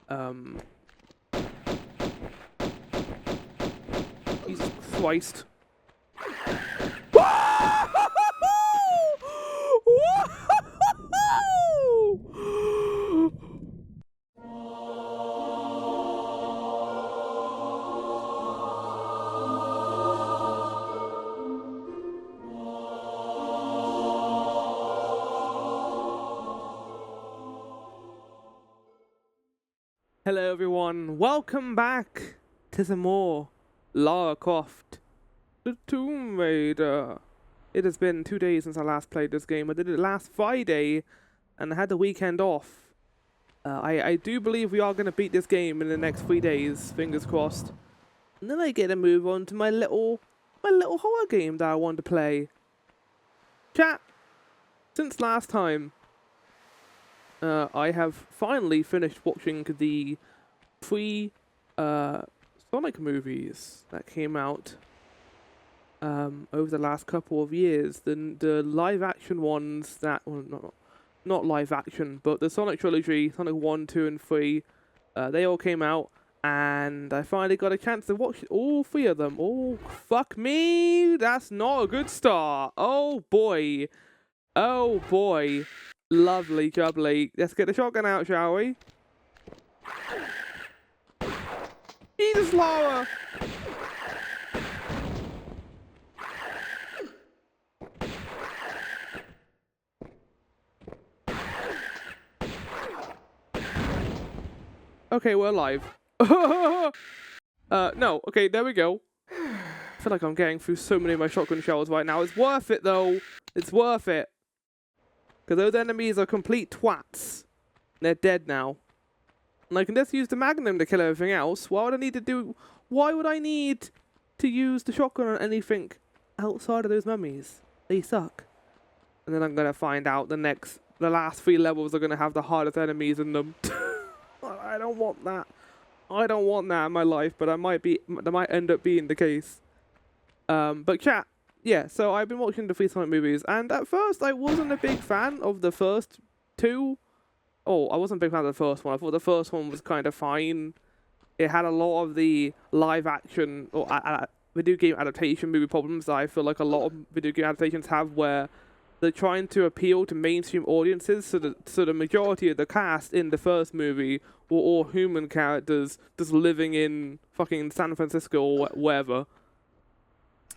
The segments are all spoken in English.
Um, Jesus Christ. Hello everyone, welcome back to some more Lara Croft, the Tomb Raider. It has been 2 days since I last played this game. I did it last Friday and I had the weekend off. I do believe we are going to beat this game in the next 3 days, fingers crossed. And then I get to move on to my little horror game that I want to play. Chat, since last time, I have finally finished watching the three Sonic movies that came out over the last couple of years. The live action ones that, well, not live action, but the Sonic trilogy, Sonic 1, 2, and 3, they all came out, and I finally got a chance to watch all 3 of them. Oh, fuck me! That's not a good start. Oh boy. Oh boy. Lovely jubbly. Let's get the shotgun out, shall we? Jesus, Lara! Okay, we're alive. No. Okay, there we go. I feel like I'm getting through so many of my shotgun shells right now. It's worth it, though. It's worth it. Because those enemies are complete twats. They're dead now. And I can just use the Magnum to kill everything else. Why would I need to use the shotgun on anything outside of those mummies? They suck. And then I'm going to find out the last 3 levels are going to have the hardest enemies in them. I don't want that. I don't want that in my life, but that might end up being the case. But chat. Yeah, so I've been watching the 3 Sonic movies, and at first I wasn't a big fan of the first 2. Oh, I wasn't a big fan of the first one. I thought the first one was kind of fine. It had a lot of the live action or video game adaptation movie problems that I feel like a lot of video game adaptations have, where they're trying to appeal to mainstream audiences, so the majority of the cast in the first movie were all human characters just living in fucking San Francisco or wherever.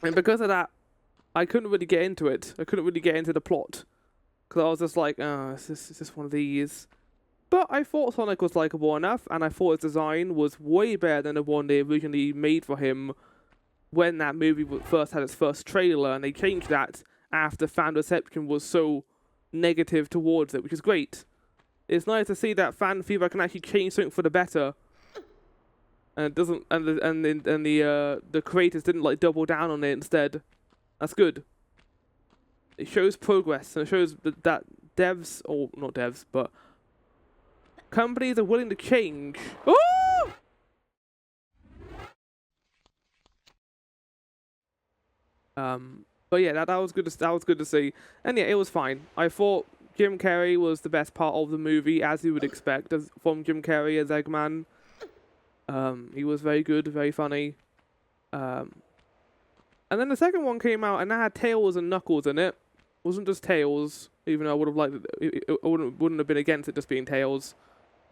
And because of that, I couldn't really get into it. I couldn't really get into the plot. Because I was just like, oh, it's just one of these. But I thought Sonic was likable enough, and I thought his design was way better than the one they originally made for him when that movie first had its first trailer, and they changed that after fan reception was so negative towards it, which is great. It's nice to see that fan feedback can actually change something for the better. And it doesn't, and the creators didn't like double down on it instead. That's good. It shows progress, and it shows that devs, or not devs, but companies are willing to change. Oh! But yeah, that was good. That was good to see, and yeah, it was fine. I thought Jim Carrey was the best part of the movie, as you would expect from Jim Carrey as Eggman. He was very good, very funny. And then the second one came out, and that had Tails and Knuckles in it. It wasn't just Tails, even though I would have liked it. I wouldn't have been against it just being Tails.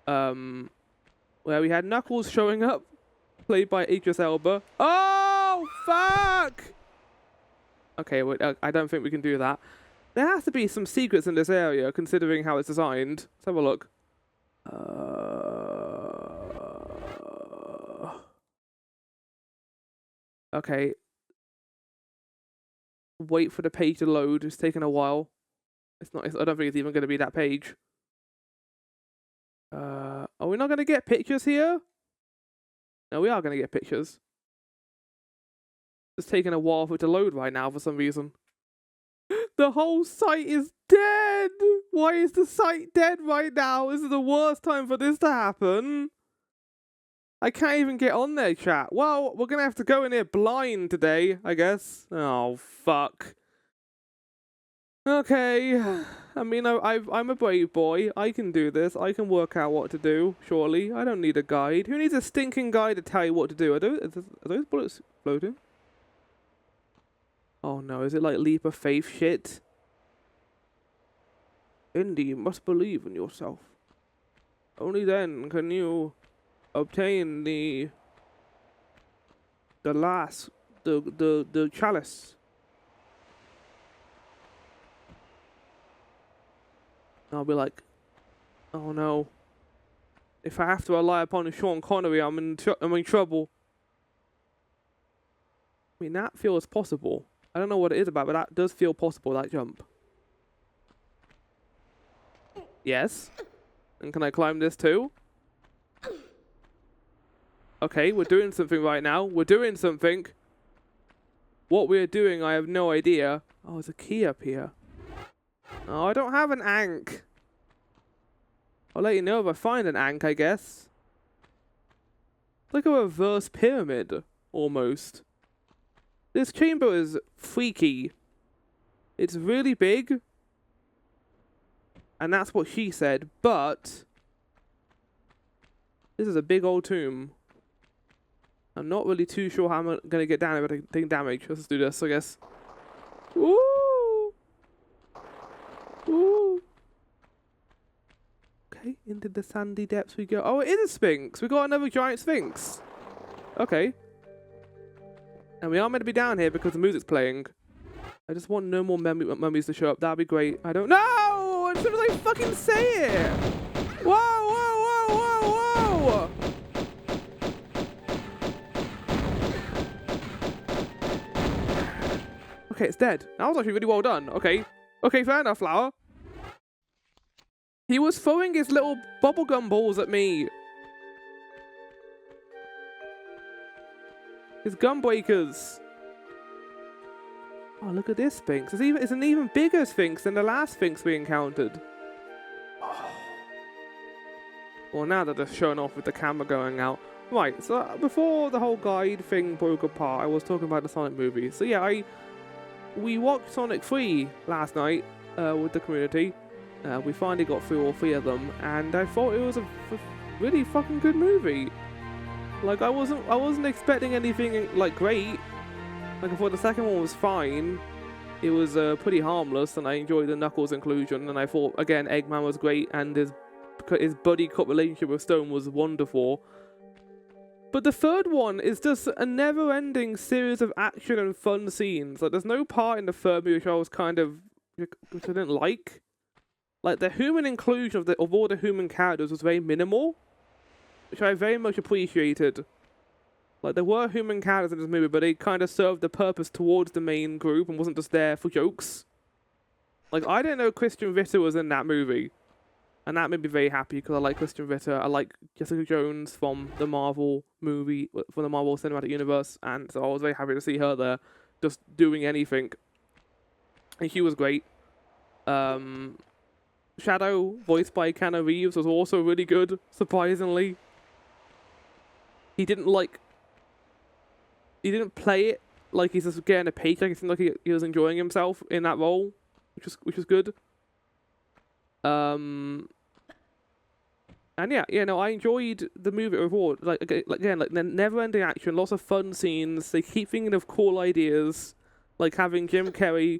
Where we had Knuckles showing up, played by Idris Elba. Oh, fuck! Okay, wait, I don't think we can do that. There has to be some secrets in this area, considering how it's designed. Let's have a look. Okay. Wait for the page to load. It's taking a while. I don't think it's even going to be that page. Are we not going to get pictures here? No, we are going to get pictures. It's taking a while for it to load right now for some reason. The whole site is dead! Why is the site dead right now? This is the worst time for this to happen. I can't even get on there, chat. Well, we're going to have to go in here blind today, I guess. Oh, fuck. Okay. I mean, I'm a brave boy. I can do this. I can work out what to do, surely. I don't need a guide. Who needs a stinking guide to tell you what to do? Are those bullets floating? Oh no, is it like leap of faith shit? Indy, you must believe in yourself. Only then can you obtain the chalice. I'll be like, oh no. If I have to rely upon Sean Connery, I'm in trouble. I mean, that feels possible. I don't know what it is about, but that does feel possible, that jump. Yes. And can I climb this too? Okay, we're doing something right now. We're doing something. What we're doing, I have no idea. Oh, there's a key up here. Oh, I don't have an ankh. I'll let you know if I find an ankh, I guess. It's like a reverse pyramid, almost. This chamber is freaky. It's really big. And that's what she said, but this is a big old tomb. I'm not really too sure how I'm going to get down if I take damage. Let's do this, I guess. Woo! Woo! Okay, into the sandy depths we go. Oh, it is a sphinx. We got another giant sphinx. Okay. And we are meant to be down here because the music's playing. I just want no more mummies to show up. That'd be great. I don't know. As soon as I fucking say it. Whoa, whoa, whoa, whoa, whoa. Okay, it's dead. That was actually really well done. Okay. Okay, fair enough, Flower. He was throwing his little bubblegum balls at me. His gum breakers. Oh, look at this sphinx. It's an even bigger sphinx than the last sphinx we encountered. Oh. Well, now that they're showing off with the camera going out. Right, so before the whole guide thing broke apart, I was talking about the Sonic movie. So yeah, we watched Sonic 3 last night with the community. We finally got through all 3 of them, and I thought it was a really fucking good movie. Like, I wasn't expecting anything like great. Like, I thought the second one was fine. It was pretty harmless, and I enjoyed the Knuckles inclusion. And I thought, again, Eggman was great, and his buddy cop relationship with Stone was wonderful. But the third one is just a never-ending series of action and fun scenes. Like, there's no part in the third movie which which I didn't like. Like, the human inclusion of all the human characters was very minimal, which I very much appreciated. Like, there were human characters in this movie, but they kind of served the purpose towards the main group and wasn't just there for jokes. Like, I didn't know Christian Ritter was in that movie. And that made me very happy, because I like Christian Ritter. I like Jessica Jones from the Marvel movie, from the Marvel Cinematic Universe. And so I was very happy to see her there, just doing anything. And she was great. Shadow, voiced by Keanu Reeves, was also really good, surprisingly. He didn't play it like he's just getting a paycheck. It seemed like he was enjoying himself in that role, which was good. And yeah, no, I enjoyed the movie overall. Like never-ending action, lots of fun scenes. They keep thinking of cool ideas, like having Jim Carrey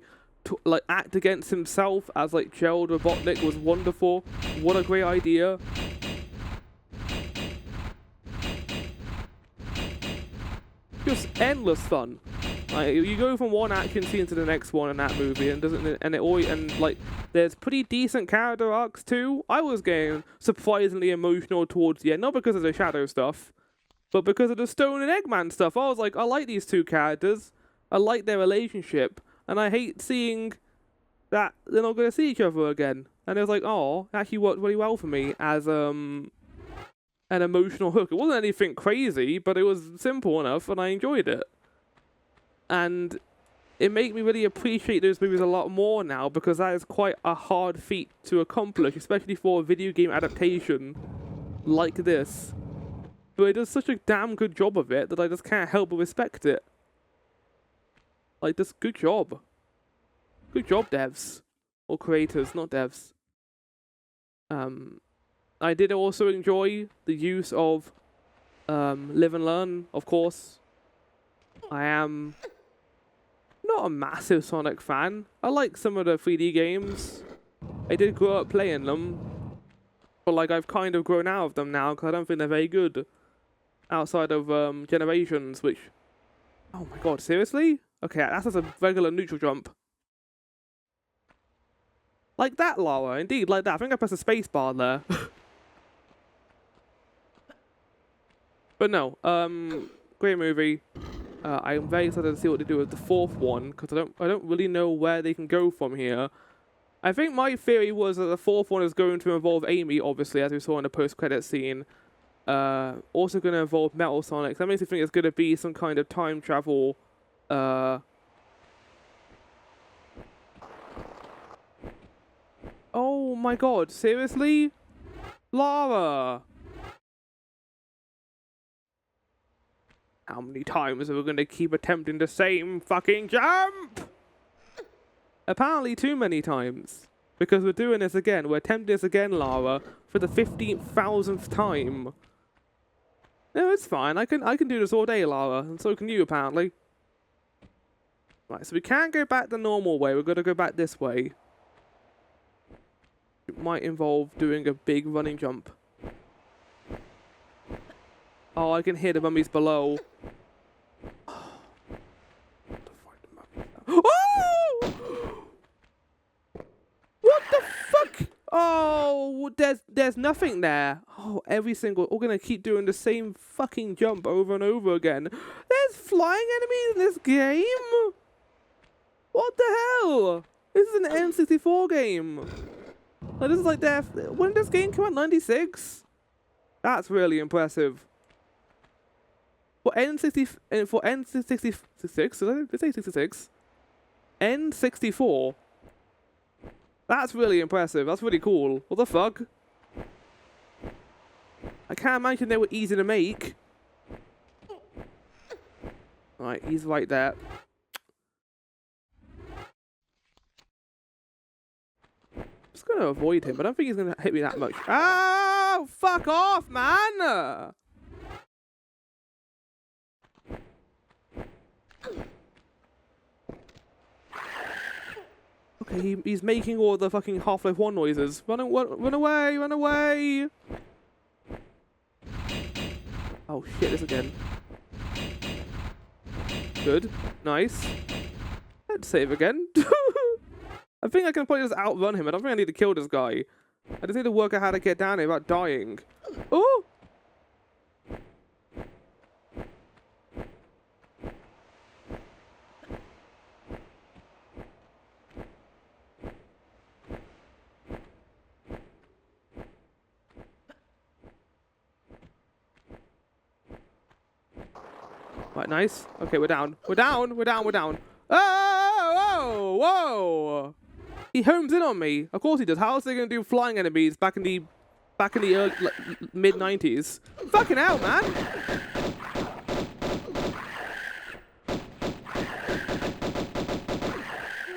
act against himself as like Gerald Robotnik was wonderful. What a great idea. Just endless fun. Like, you go from one action scene to the next one in that movie, and there's pretty decent character arcs too. I was getting surprisingly emotional towards the end, not because of the Shadow stuff, but because of the Stone and Eggman stuff. I was like, I like these two characters, I like their relationship, and I hate seeing that they're not going to see each other again. And it was like, oh, it actually worked really well for me as an emotional hook. It wasn't anything crazy, but it was simple enough, and I enjoyed it. And it made me really appreciate those movies a lot more now, because that is quite a hard feat to accomplish, especially for a video game adaptation like this. But it does such a damn good job of it that I just can't help but respect it. Like, just good job. Good job, devs. Or creators, not devs. I did also enjoy the use of live and learn, of course. I am not a massive Sonic fan. I like some of the 3D games. I did grow up playing them. But like I've kind of grown out of them now because I don't think they're very good. Outside of Generations, which... Oh my god, seriously? Okay, that's just a regular neutral jump. Like that, Lara. Indeed, like that. I think I pressed a space bar there. But no, great movie. I'm very excited to see what they do with the fourth one, because I don't really know where they can go from here. I think my theory was that the fourth one is going to involve Amy, obviously, as we saw in the post-credit scene. Also going to involve Metal Sonic. That makes me think it's going to be some kind of time travel. Oh my god, seriously? Lara! How many times are we going to keep attempting the same fucking jump? Apparently too many times. Because we're doing this again. We're attempting this again, Lara, for the 15,000th time. No, it's fine. I can do this all day, Lara, and so can you, apparently. Right, so we can't go back the normal way. We're going to go back this way. It might involve doing a big running jump. Oh, I can hear the mummies below. Oh! What the fuck? Oh, there's nothing there. Oh, we're gonna keep doing the same fucking jump over and over again. There's flying enemies in this game? What the hell? This is an N64 game. Like, this is like when did this game come out? 96? That's really impressive. For N66, did I say 66? N64. That's really impressive. That's really cool. What the fuck? I can't imagine they were easy to make. Right, he's right there. I'm just gonna avoid him. I don't think he's gonna hit me that much. Oh, fuck off, man! Okay, he's making all the fucking Half-Life 1 noises. Run away, run away! Oh shit, this again. Good, nice. Let's save again. I think I can probably just outrun him. I don't think I need to kill this guy. I just need to work out how to get down here without dying. Oh! Right, nice. Okay, we're down. We're down. We're down. We're down. Oh! Whoa! Whoa! He homes in on me. Of course he does. How else are they going to do flying enemies back in the early, mid-90s? Fucking hell, man!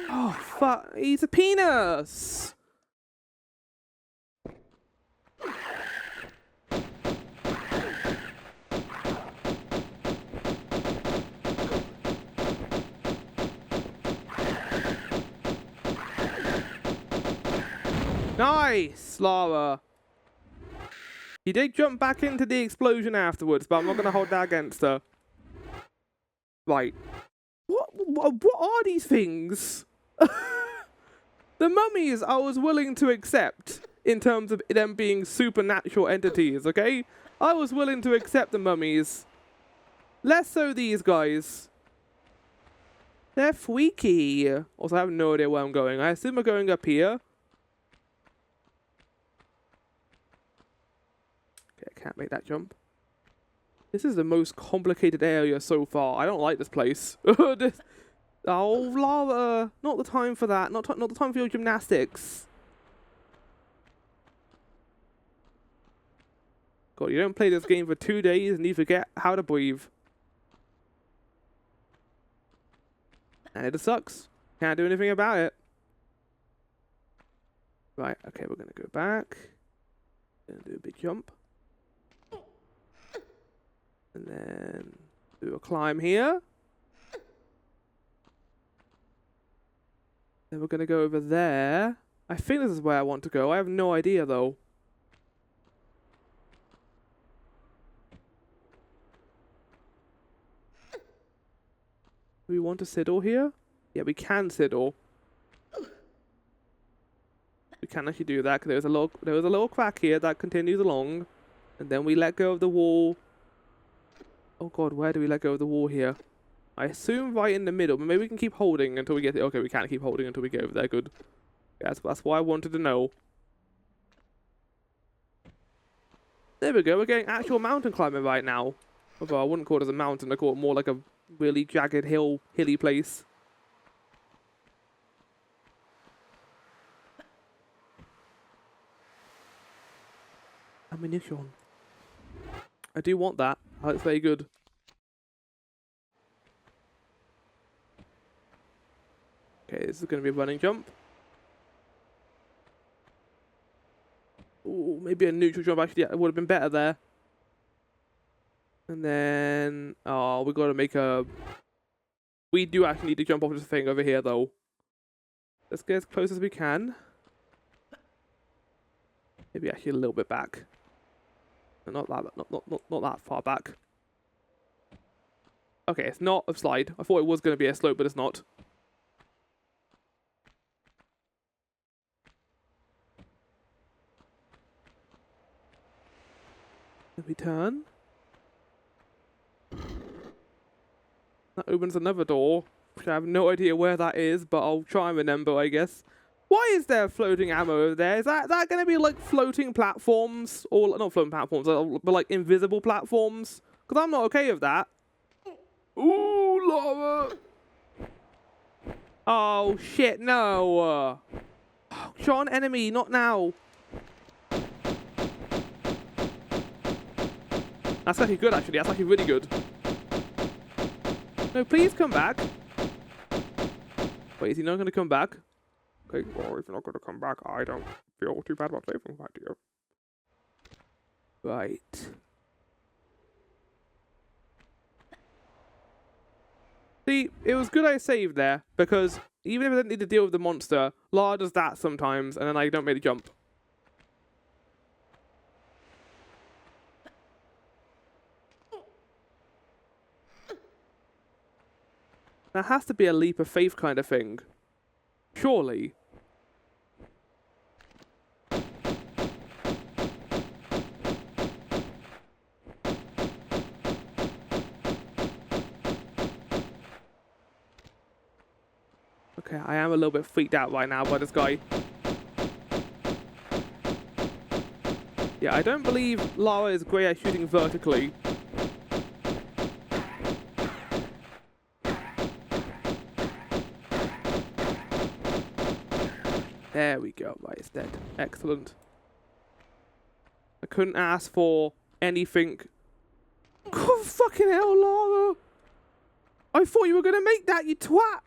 Oh, fuck. He's a penis! Nice, Lara. He did jump back into the explosion afterwards, but I'm not going to hold that against her. Right. What are these things? The mummies I was willing to accept in terms of them being supernatural entities, okay? I was willing to accept the mummies. Less so these guys. They're freaky. Also, I have no idea where I'm going. I assume we're going up here. Can't make that jump. This is the most complicated area so far. I don't like this place. Oh, Lara. Not the time for that. Not the time for your gymnastics. God, you don't play this game for 2 days and you forget how to breathe. And it sucks. Can't do anything about it. Right, okay, we're gonna go back. Gonna do a big jump. And then do a climb here. Then we're gonna go over there. I think this is where I want to go. I have no idea though. Do we want to sidle here? Yeah, we can sidle. We can actually do that because there was a little crack here that continues along, and then we let go of the wall. Oh god, where do we let go of the wall here? I assume right in the middle, but maybe we can keep holding until we get it. Okay, we can't keep holding until we get over there. Good. Yeah, that's why I wanted to know. There we go. We're getting actual mountain climbing right now. Although I wouldn't call it as a mountain. I call it more like a really jagged hilly place. Ammunition. I do want that. That's very good. Okay, this is going to be a running jump. Ooh, maybe a neutral jump. Actually, yeah, it would have been better there. And then... Oh, we got to make a... We do actually need to jump off this thing over here, though. Let's get as close as we can. Maybe actually a little bit back. Not that far back. Okay, it's not a slide. I thought it was going to be a slope, but it's not. Then we turn. That opens another door, which I have no idea where that is, but I'll try and remember, I guess. Why is there floating ammo over there? Is that going to be like floating platforms? Or not floating platforms, but like invisible platforms? Because I'm not okay with that. Ooh, lava! Oh, shit, no! Oh, Shcion, enemy, not now! That's actually good, actually. That's actually really good. No, please come back. Wait, is he not going to come back? Okay, well, if you're not going to come back, I don't feel too bad about saving that to you. Right. See, it was good I saved there, because even if I didn't need to deal with the monster, Lara does that sometimes, and then I don't make the jump. That has to be a leap of faith kind of thing. Surely. Okay, I am a little bit freaked out right now by this guy. Yeah, I don't believe Lara is great at shooting vertically. There we go. Right, it's dead. Excellent. I couldn't ask for anything. Oh, fucking hell, Lara! I thought you were going to make that, you twat!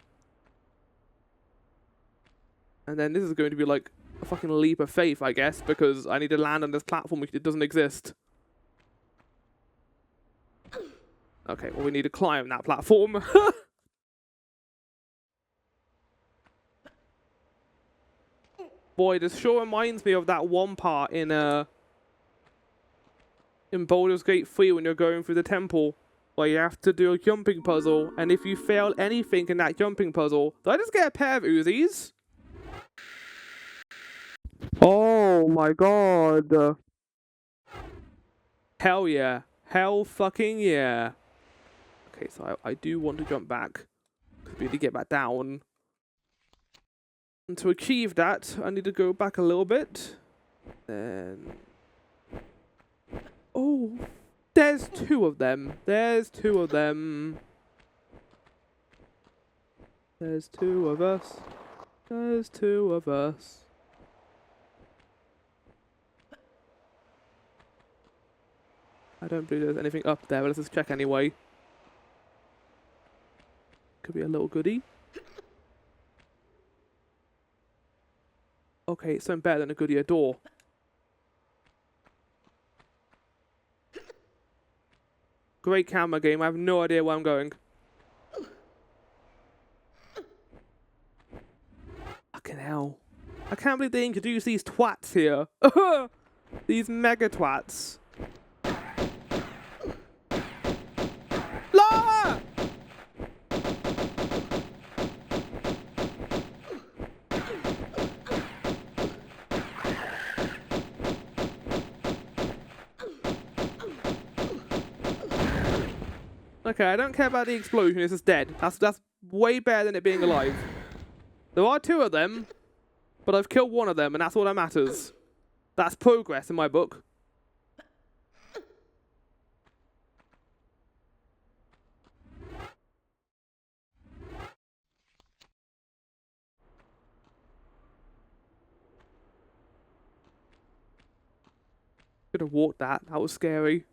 And then this is going to be like a fucking leap of faith, I guess, because I need to land on this platform which doesn't exist. Okay, well, we need to climb that platform. Boy, this sure reminds me of that one part in Baldur's Gate 3 when you're going through the temple, where you have to do a jumping puzzle, and if you fail anything in that jumping puzzle, did I just get a pair of Uzis? Oh my god. Hell yeah. Hell fucking yeah. Okay, so I do want to jump back, because we need to get back down. And to achieve that, I need to go back a little bit. Then... Oh, there's two of them. There's two of them. There's two of us. There's two of us. I don't believe there's anything up there, but let's just check anyway. Could be a little goodie. Okay, it's something better than a Goodyear door. Great camera game. I have no idea where I'm going. Fucking hell. I can't believe they introduced these twats here. These mega twats. Lara! Okay, I don't care about the explosion, it's just dead. That's way better than it being alive. There are 2 of them, but I've killed 1 of them, and that's all that matters. That's progress in my book. Could have walked that. That was scary.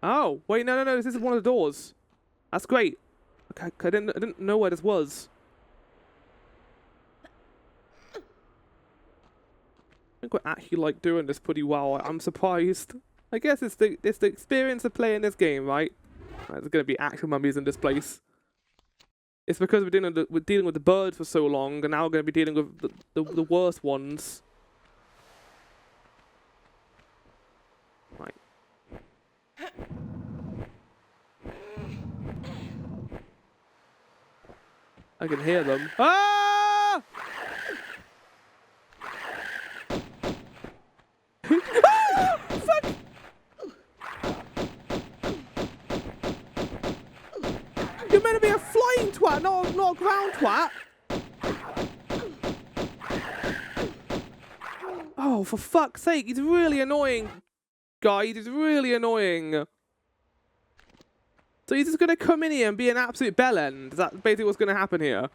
Oh, wait, no, this is one of the doors. That's great. Okay, I didn't know where this was. I think we're actually like doing this pretty well. I'm surprised. I guess it's the experience of playing this game, right? There's gonna be actual mummies in this place. It's because we're dealing with the birds for so long, and now we're gonna be dealing with the worst ones. Right. I can hear them. Ah! Ah! Fuck! You're meant to be a flying twat, not a ground twat. Oh, for fuck's sake, he's really annoying. Guys, he's really annoying. So he's just going to come in here and be an absolute bellend. Is that basically what's going to happen here?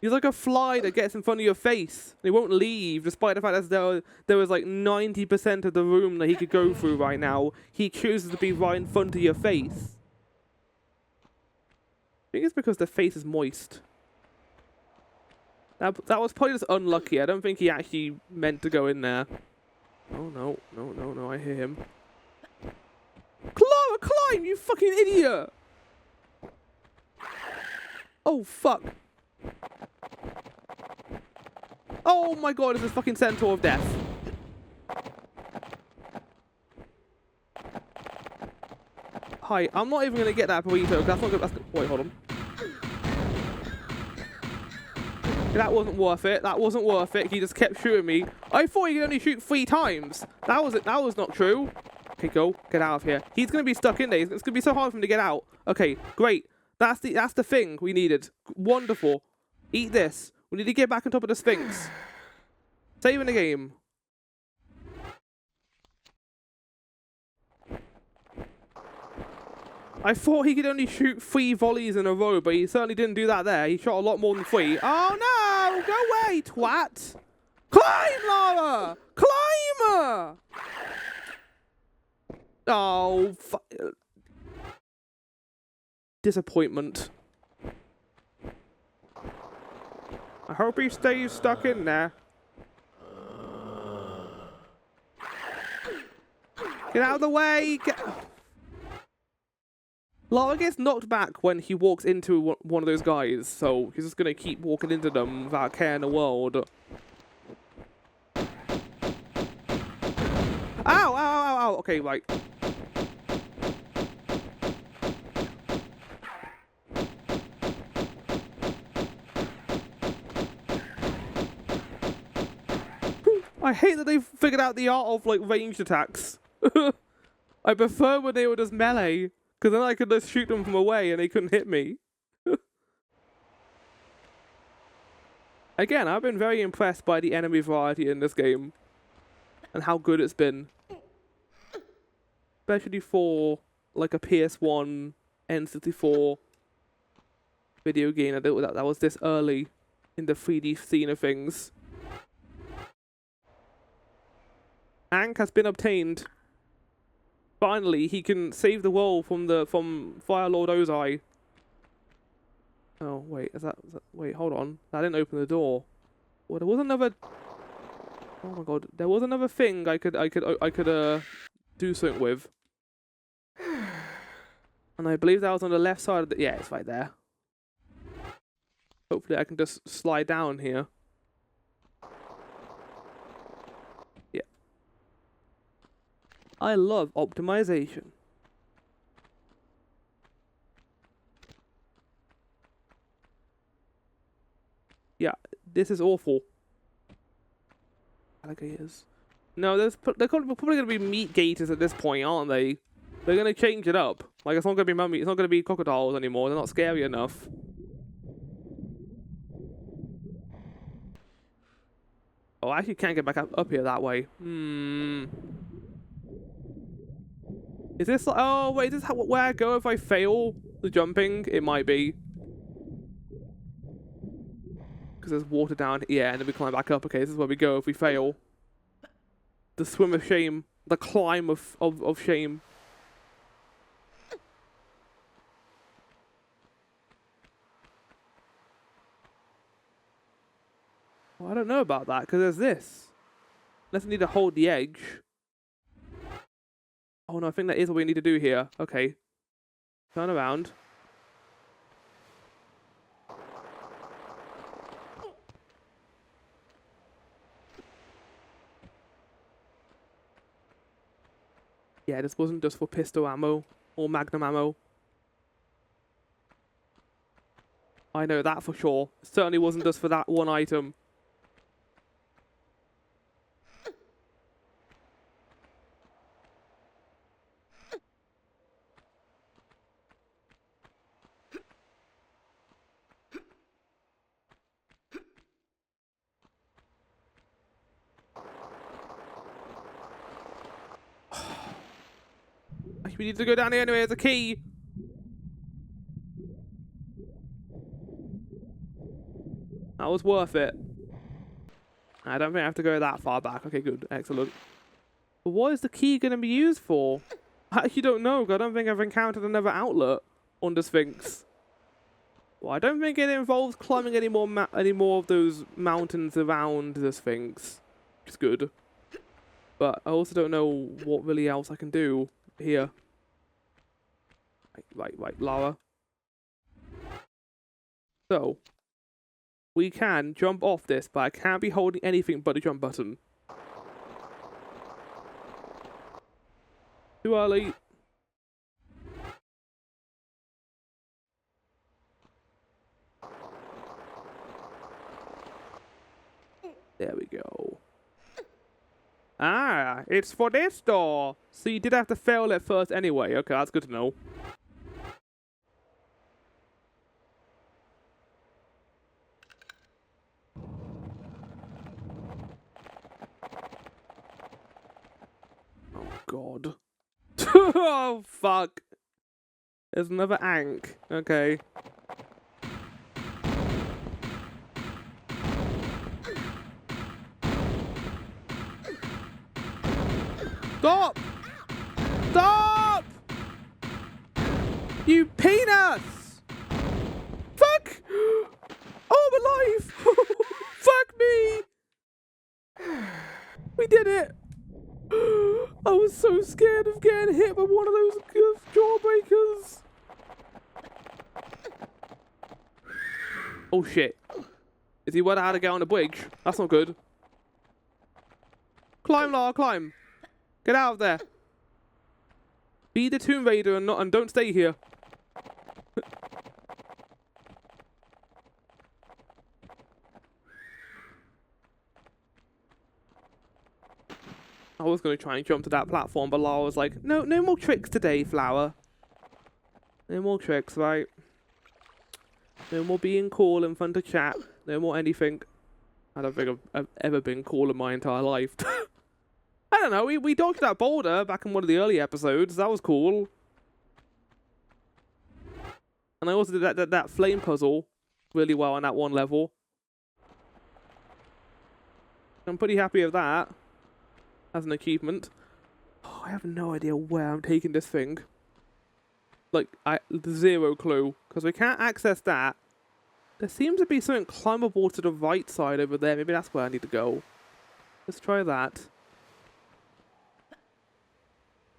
He's like a fly that gets in front of your face. And he won't leave, despite the fact that there was like 90% of the room that he could go through right now. He chooses to be right in front of your face. I think it's because the face is moist. That was probably just unlucky. I don't think he actually meant to go in there. Oh, no, I hear him. Clara, climb, you fucking idiot! Oh, fuck. Oh my god, it's this fucking centaur of death. Hi, I'm not even gonna get that burrito, that's not good. Wait, hold on. That wasn't worth it. That wasn't worth it. He just kept shooting me. I thought he could only shoot 3 times. That was it. That was not true. Okay, go. Get out of here. He's going to be stuck in there. It's going to be so hard for him to get out. Okay, great. That's the thing we needed. Wonderful. Eat this. We need to get back on top of the Sphinx. Saving the game. I thought he could only shoot 3 volleys in a row, but he certainly didn't do that there. He shot a lot more than 3. Oh no! Go away, twat! Climb, Lara! Climb! Oh, disappointment. I hope he stays stuck in there. Get out of the way! Lara gets knocked back when he walks into one of those guys, so he's just gonna keep walking into them without a care in the world. Ow! Ow! Ow! Ow! Ow! Okay, right. I hate that they've figured out the art of, like, ranged attacks. I prefer when they were just melee. Because then I could just shoot them from away and they couldn't hit me. Again, I've been very impressed by the enemy variety in this game. And how good it's been. Especially for, like, a PS1, N64 video game that was this early in the 3D scene of things. Ankh has been obtained. Finally, he can save the world from Fire Lord Ozai. Oh wait, is that? Wait, hold on. That didn't open the door. Well, there was another. Oh my god, there was another thing I could do something with. And I believe that was on the left side of the... Yeah, it's right there. Hopefully I can just slide down here. Yeah. I love optimization. Yeah, this is awful. Alligators. No, they're probably going to be meat gators at this point, aren't they? They're going to change it up. Like, it's not going to be mummies. It's not going to be crocodiles anymore. They're not scary enough. Oh, I actually can't get back up here that way. Is this... Oh, wait, is this where I go if I fail the jumping? It might be. Because there's water down... Yeah, and then we climb back up. Okay, this is where we go if we fail. The swim of shame. The climb of shame. Well, I don't know about that, because there's this. Unless we need to hold the edge. Oh no, I think that is what we need to do here. Okay. Turn around. Yeah, this wasn't just for pistol ammo or magnum ammo. I know that for sure. It certainly wasn't just for that one item. We need to go down here anyway. There's a key. That was worth it. I don't think I have to go that far back. Okay, good. Excellent. But what is the key going to be used for? I actually don't know, because I don't think I've encountered another outlet on the Sphinx. Well, I don't think it involves climbing any more of those mountains around the Sphinx. Which is good. But I also don't know what really else I can do here. Right, Lara. So, we can jump off this, but I can't be holding anything but the jump button. Too early. There we go. Ah, it's for this door. So you did have to fail it first anyway. Okay, that's good to know. Oh, God. Oh, fuck. There's another Ankh. Okay. Stop! Stop! You penis! Fuck! Oh, I'm alive! Fuck me! We did it! I was so scared of getting hit by one of those jawbreakers. Oh shit. Is he worried how to get on the bridge? That's not good. Climb, Lara, climb. Get out of there. Be the Tomb Raider and don't stay here. I was going to try and jump to that platform, but Lara was like, no more tricks today, Flower. No more tricks, right? No more being cool and fun to chat. No more anything. I don't think I've ever been cool in my entire life. I don't know, we dodged that boulder back in one of the early episodes. That was cool. And I also did that flame puzzle really well on that one level. I'm pretty happy with that as an achievement. Oh, I have no idea where I'm taking this thing. Like, zero clue. Because we can't access that. There seems to be something climbable to the right side over there. Maybe that's where I need to go. Let's try that.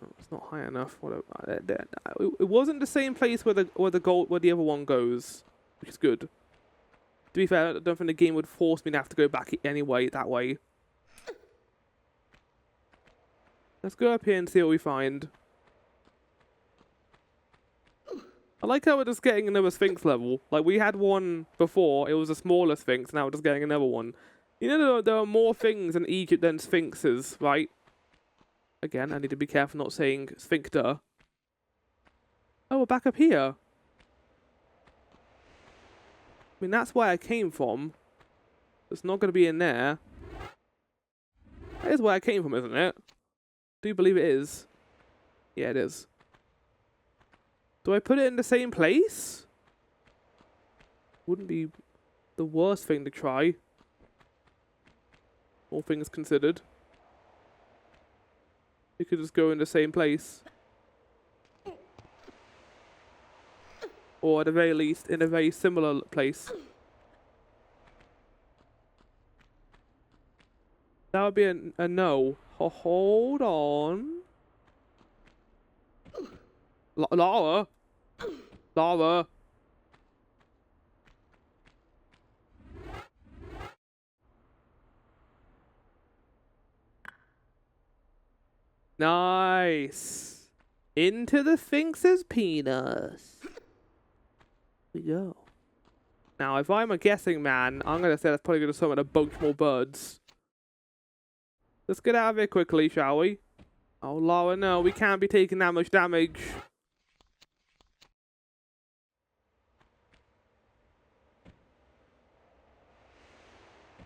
Oh, it's not high enough. Whatever. It wasn't the same place where the other one goes, which is good. To be fair, I don't think the game would force me to have to go back anyway that way. Let's go up here and see what we find. I like how we're just getting another Sphinx level. Like, we had one before, it was a smaller Sphinx, now we're just getting another one. You know, there are more things in Egypt than Sphinxes, right? Again, I need to be careful not saying sphincter. Oh, we're back up here. I mean, that's where I came from. It's not going to be in there. That is where I came from, isn't it? Do you believe it is? Yeah, it is. Do I put it in the same place? Wouldn't be the worst thing to try. All things considered. You could just go in the same place. Or at the very least, in a very similar place. That would be a no. Hold on. Lara? Lara? Nice. Into the Sphinx's penis. We go. Now, if I'm a guessing man, I'm going to say that's probably going to summon a bunch more birds. Let's get out of here quickly, shall we? Oh, Lara, no. We can't be taking that much damage.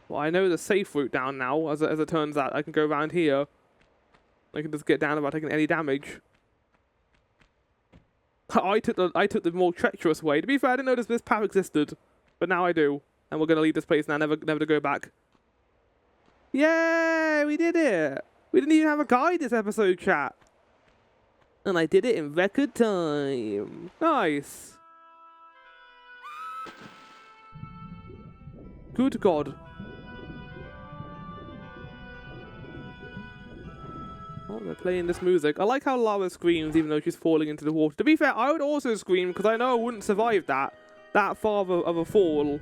Well, I know the safe route down now, as it turns out. I can go around here. I can just get down without taking any damage. I took the more treacherous way. To be fair, I didn't know this path existed, but now I do, and we're gonna leave this place now, never to go back. Yay! We did it. We didn't even have a guide this episode, chat, and I did it in record time. Nice. Good God. Oh, they're playing this music. I like how Lara screams even though she's falling into the water. To be fair, I would also scream because I know I wouldn't survive that far of a fall.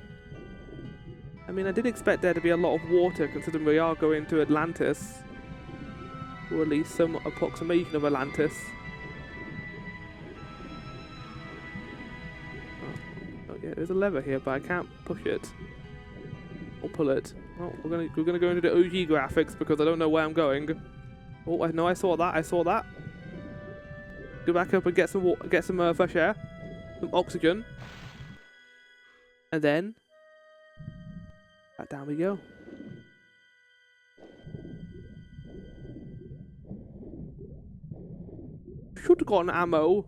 I mean, I did expect there to be a lot of water considering we are going to Atlantis. Or at least some approximation of Atlantis. Oh yeah, there's a lever here, but I can't push it. Or pull it. Oh, we're gonna go into the OG graphics because I don't know where I'm going. Oh, I know, I saw that. I saw that. Go back up and get some water, get some fresh air, some oxygen, and then back down we go. Should have gotten ammo.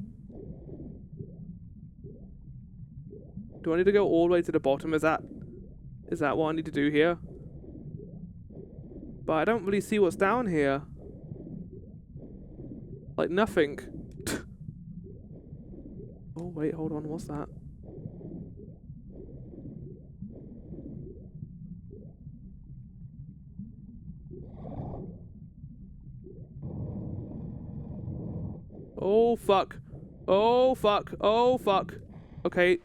Do I need to go all the way to the bottom? Is that what I need to do here? But I don't really see what's down here. Like nothing. Oh wait, hold on, what's that? Oh fuck. Oh fuck. Oh fuck. Okay.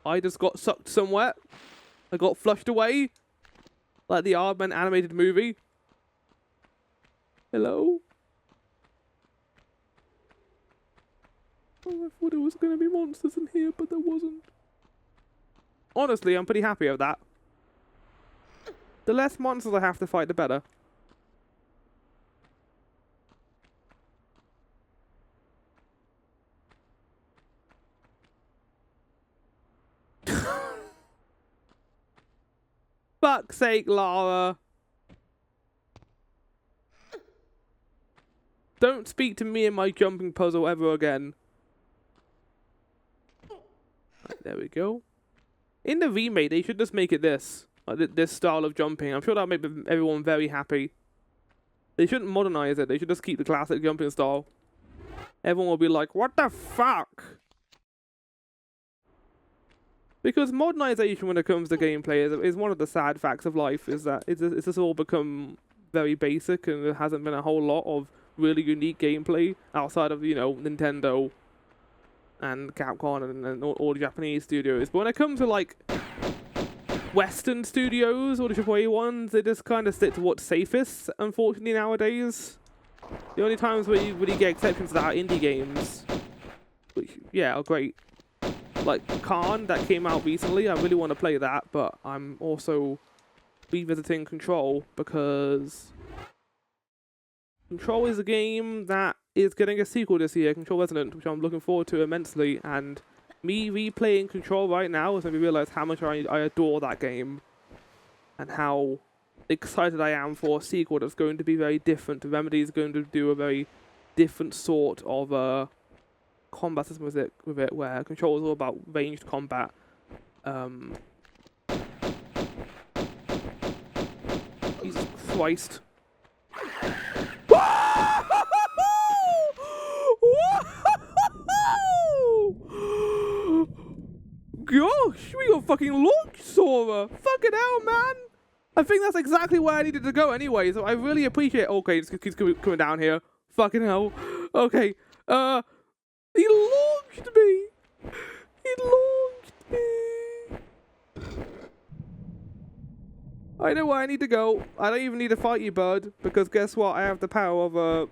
I just got sucked somewhere. I got flushed away. Like the Aardman animated movie. Hello? Oh, I thought there was going to be monsters in here, but there wasn't. Honestly, I'm pretty happy with that. The less monsters I have to fight, the better. Fuck's sake, Lara. Don't speak to me in my jumping puzzle ever again. Right, there we go. In the remake, they should just make it this. Like this style of jumping. I'm sure that'll make everyone very happy. They shouldn't modernize it. They should just keep the classic jumping style. Everyone will be like, what the fuck? Because modernization when it comes to gameplay is one of the sad facts of life, is that it's just all become very basic and there hasn't been a whole lot of really unique gameplay outside of, you know, Nintendo and Capcom and all the Japanese studios. But when it comes to like Western studios or the AAA ones, they just kind of stick to what's safest, unfortunately, nowadays. The only times where you really get exceptions to that are indie games, which, yeah, are great. Like Khan, that came out recently, I really want to play that, but I'm also revisiting Control because Control is a game that is getting a sequel this year, Control Resonant, which I'm looking forward to immensely, and me replaying Control right now has made me realize how much I adore that game and how excited I am for a sequel that's going to be very different. Remedy is going to do a very different sort of combat system with it, where Control is all about ranged combat. Jesus Christ. Gosh, we got fucking launch Sora. Fucking hell, man. I think that's exactly where I needed to go anyway, so I really appreciate it. Okay, just keeps coming down here. Fucking hell. Okay, he launched me! He launched me! I know where I need to go. I don't even need to fight you, bud, because guess what? I have the power of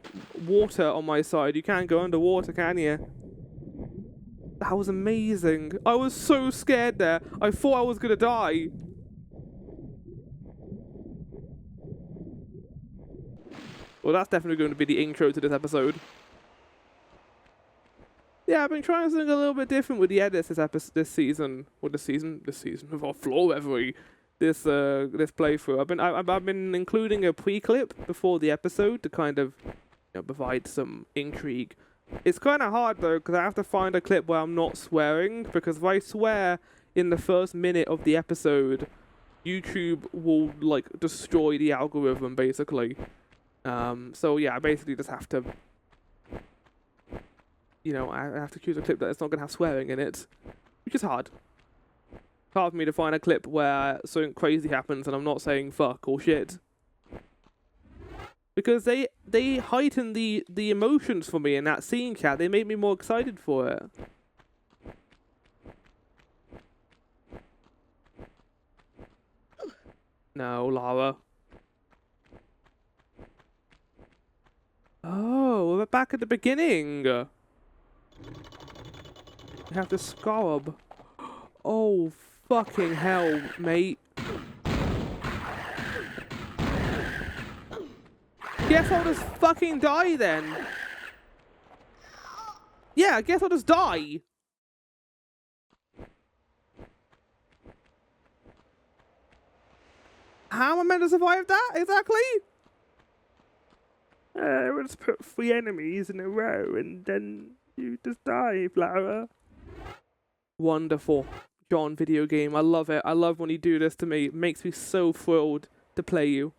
water on my side. You can't go underwater, can you? That was amazing. I was so scared there. I thought I was gonna die. Well, that's definitely going to be the intro to this episode. Yeah, I've been trying something a little bit different with the edits this season, or this season of our floor reverie, this playthrough. I've been including a pre-clip before the episode to kind of, you know, provide some intrigue. It's kind of hard though because I have to find a clip where I'm not swearing, because if I swear in the first minute of the episode, YouTube will like destroy the algorithm basically. So yeah, I basically just have to, you know, I have to choose a clip that's not going to have swearing in it, which is hard. It's hard for me to find a clip where something crazy happens and I'm not saying fuck or shit. Because they heighten the emotions for me in that scene, chat. They make me more excited for it. No, Lara. Oh, we're back at the beginning. We have the scarab. Oh, fucking hell, mate. Guess I'll just fucking die then. Yeah, I guess I'll just die. How am I meant to survive that, exactly? Let's put 3 enemies in a row and then you just die, Lara. Wonderful. John video game. I love it. I love when you do this to me. It makes me so thrilled to play you.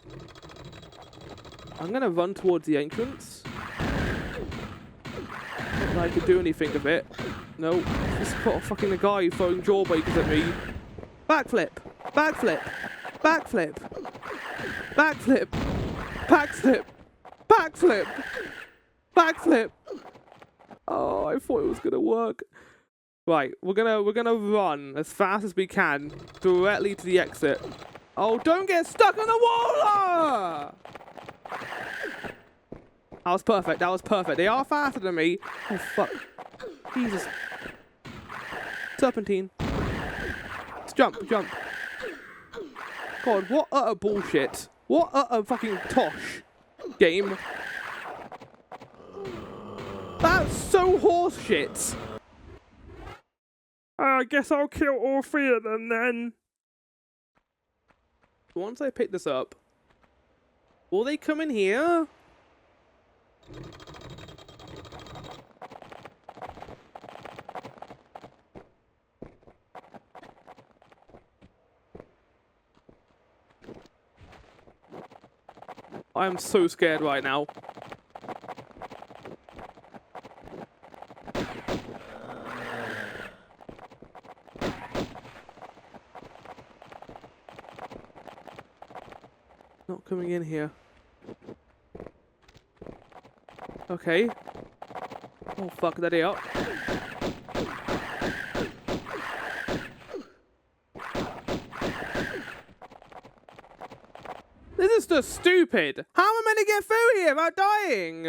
I'm gonna run towards the entrance. Not that I could do anything of it. No. Just put a fucking guy throwing jawbreakers at me. Backflip. Backflip. Backflip. Backflip. Backflip. Backflip! Backflip! Oh, I thought it was gonna work. Right, we're gonna run as fast as we can directly to the exit. Oh, don't get stuck on the wall! That was perfect. That was perfect. They are faster than me. Oh fuck! Jesus. Serpentine. Let's jump, jump. God, what utter bullshit! What utter fucking tosh! Game. That's so horseshit. I guess I'll kill all 3 of them then. Once I pick this up, will they come in here? I am so scared right now. Not coming in here. Okay. Oh fuck, there they are. This is just stupid. How am I meant to get through here without dying?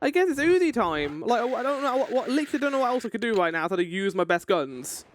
I guess it's Uzi time. Like, I don't know what literally don't know what else I could do right now other than use my best guns.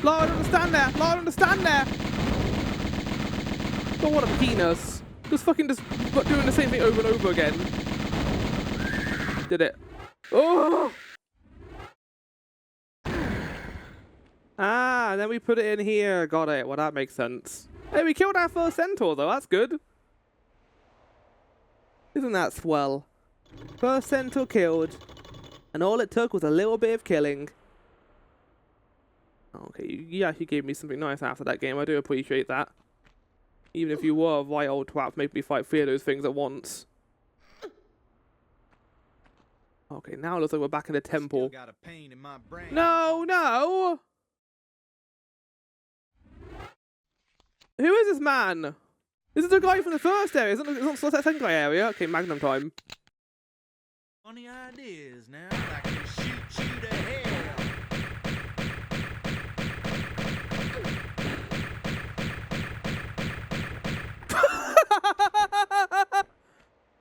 Lord, understand there! Lord, understand there! Oh, what a penis. Just fucking doing the same thing over and over again. Did it. Oh! Ah, then we put it in here. Got it. Well, that makes sense. Hey, we killed our first centaur, though. That's good. Isn't that swell? First centaur killed. And all it took was a little bit of killing. Okay, you actually gave me something nice after that game. I do appreciate that. Even if you were a right old twat, make me fight 3 of those things at once. Okay, now it looks like we're back in the temple. Got a pain in my brain. No, no! Who is this man? This is the guy from the first area. It's not the second guy area. Okay, Magnum time. Funny ideas now. I can shoot you to hell.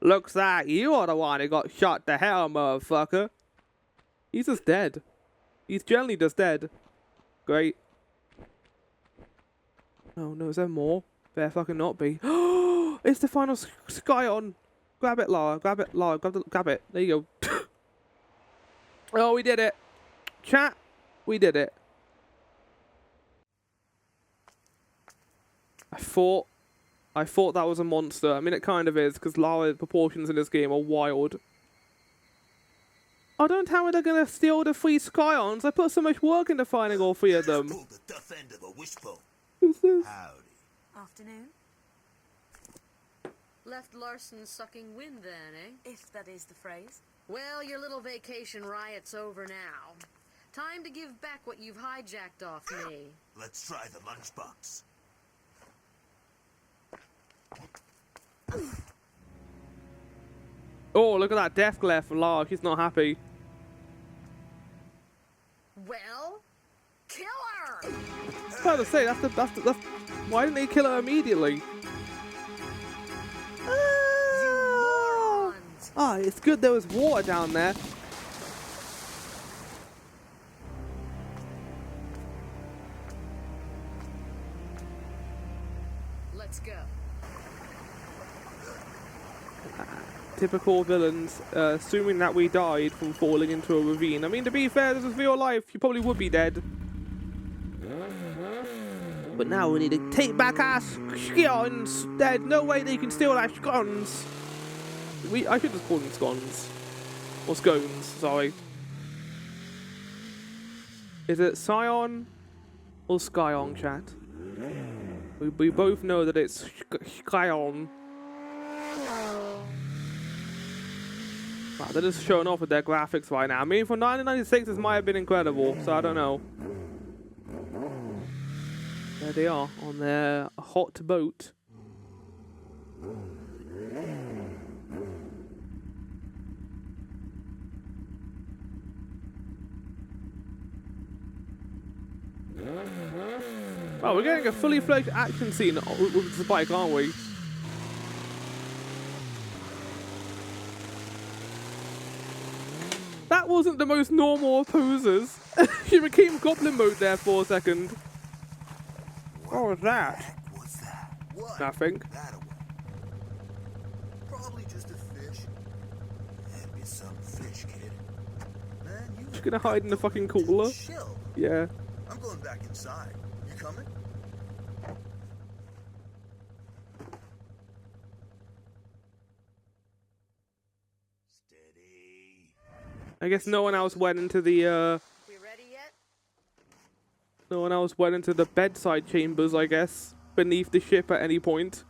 Looks like you are the one who got shot to hell, motherfucker. He's just dead. He's generally just dead. Great. Oh no, is there more? There fucking not be. It's the final Shcion. Grab it, Lara. Grab it, Lara. Grab it. There you go. Oh, we did it. Chat, we did it. I thought that was a monster. I mean, it kind of is, because Lara's proportions in this game are wild. Oh, don't tell me they're going to steal the 3 Shcions. I put so much work into finding all 3 of them. Pull the tough end of a wishbone. Who's this? Howdy. Afternoon. Left Larson sucking wind then, eh? If that is the phrase. Well, your little vacation riot's over now. Time to give back what you've hijacked off me. Let's try the lunchbox. Oh, look at that death glare from Lara. She's not happy. Well, kill her! I was about to say, that's why didn't they kill her immediately? Morons! Ah, it's good there was water down there. Let's go. Typical villains, assuming that we died from falling into a ravine. I mean, to be fair, this is real life. You probably would be dead. But now we need to take back our Shcions. There's no way they can steal our scones. I should just call them scones. Or scones, sorry. Is it Shcion or Shcion, chat? We both know that it's Shcion. Wow, they're just showing off with their graphics right now. I mean, for 1996, this might have been incredible, so I don't know. There they are, on their hot boat. Wow, we're getting a fully fledged action scene with the bike, aren't we? That wasn't the most normal of poses. You became goblin mode there for a second. What was that? What's that? What? Nothing. That away. Probably just a fish. That'd be some fish, kid. Man, you Just gonna hide in the fucking cooler. chill. Yeah. I'm going back inside. You coming? Steady. I guess no one else went into the, We ready yet? no one else went into the bedside chambers, I guess, beneath the ship at any point.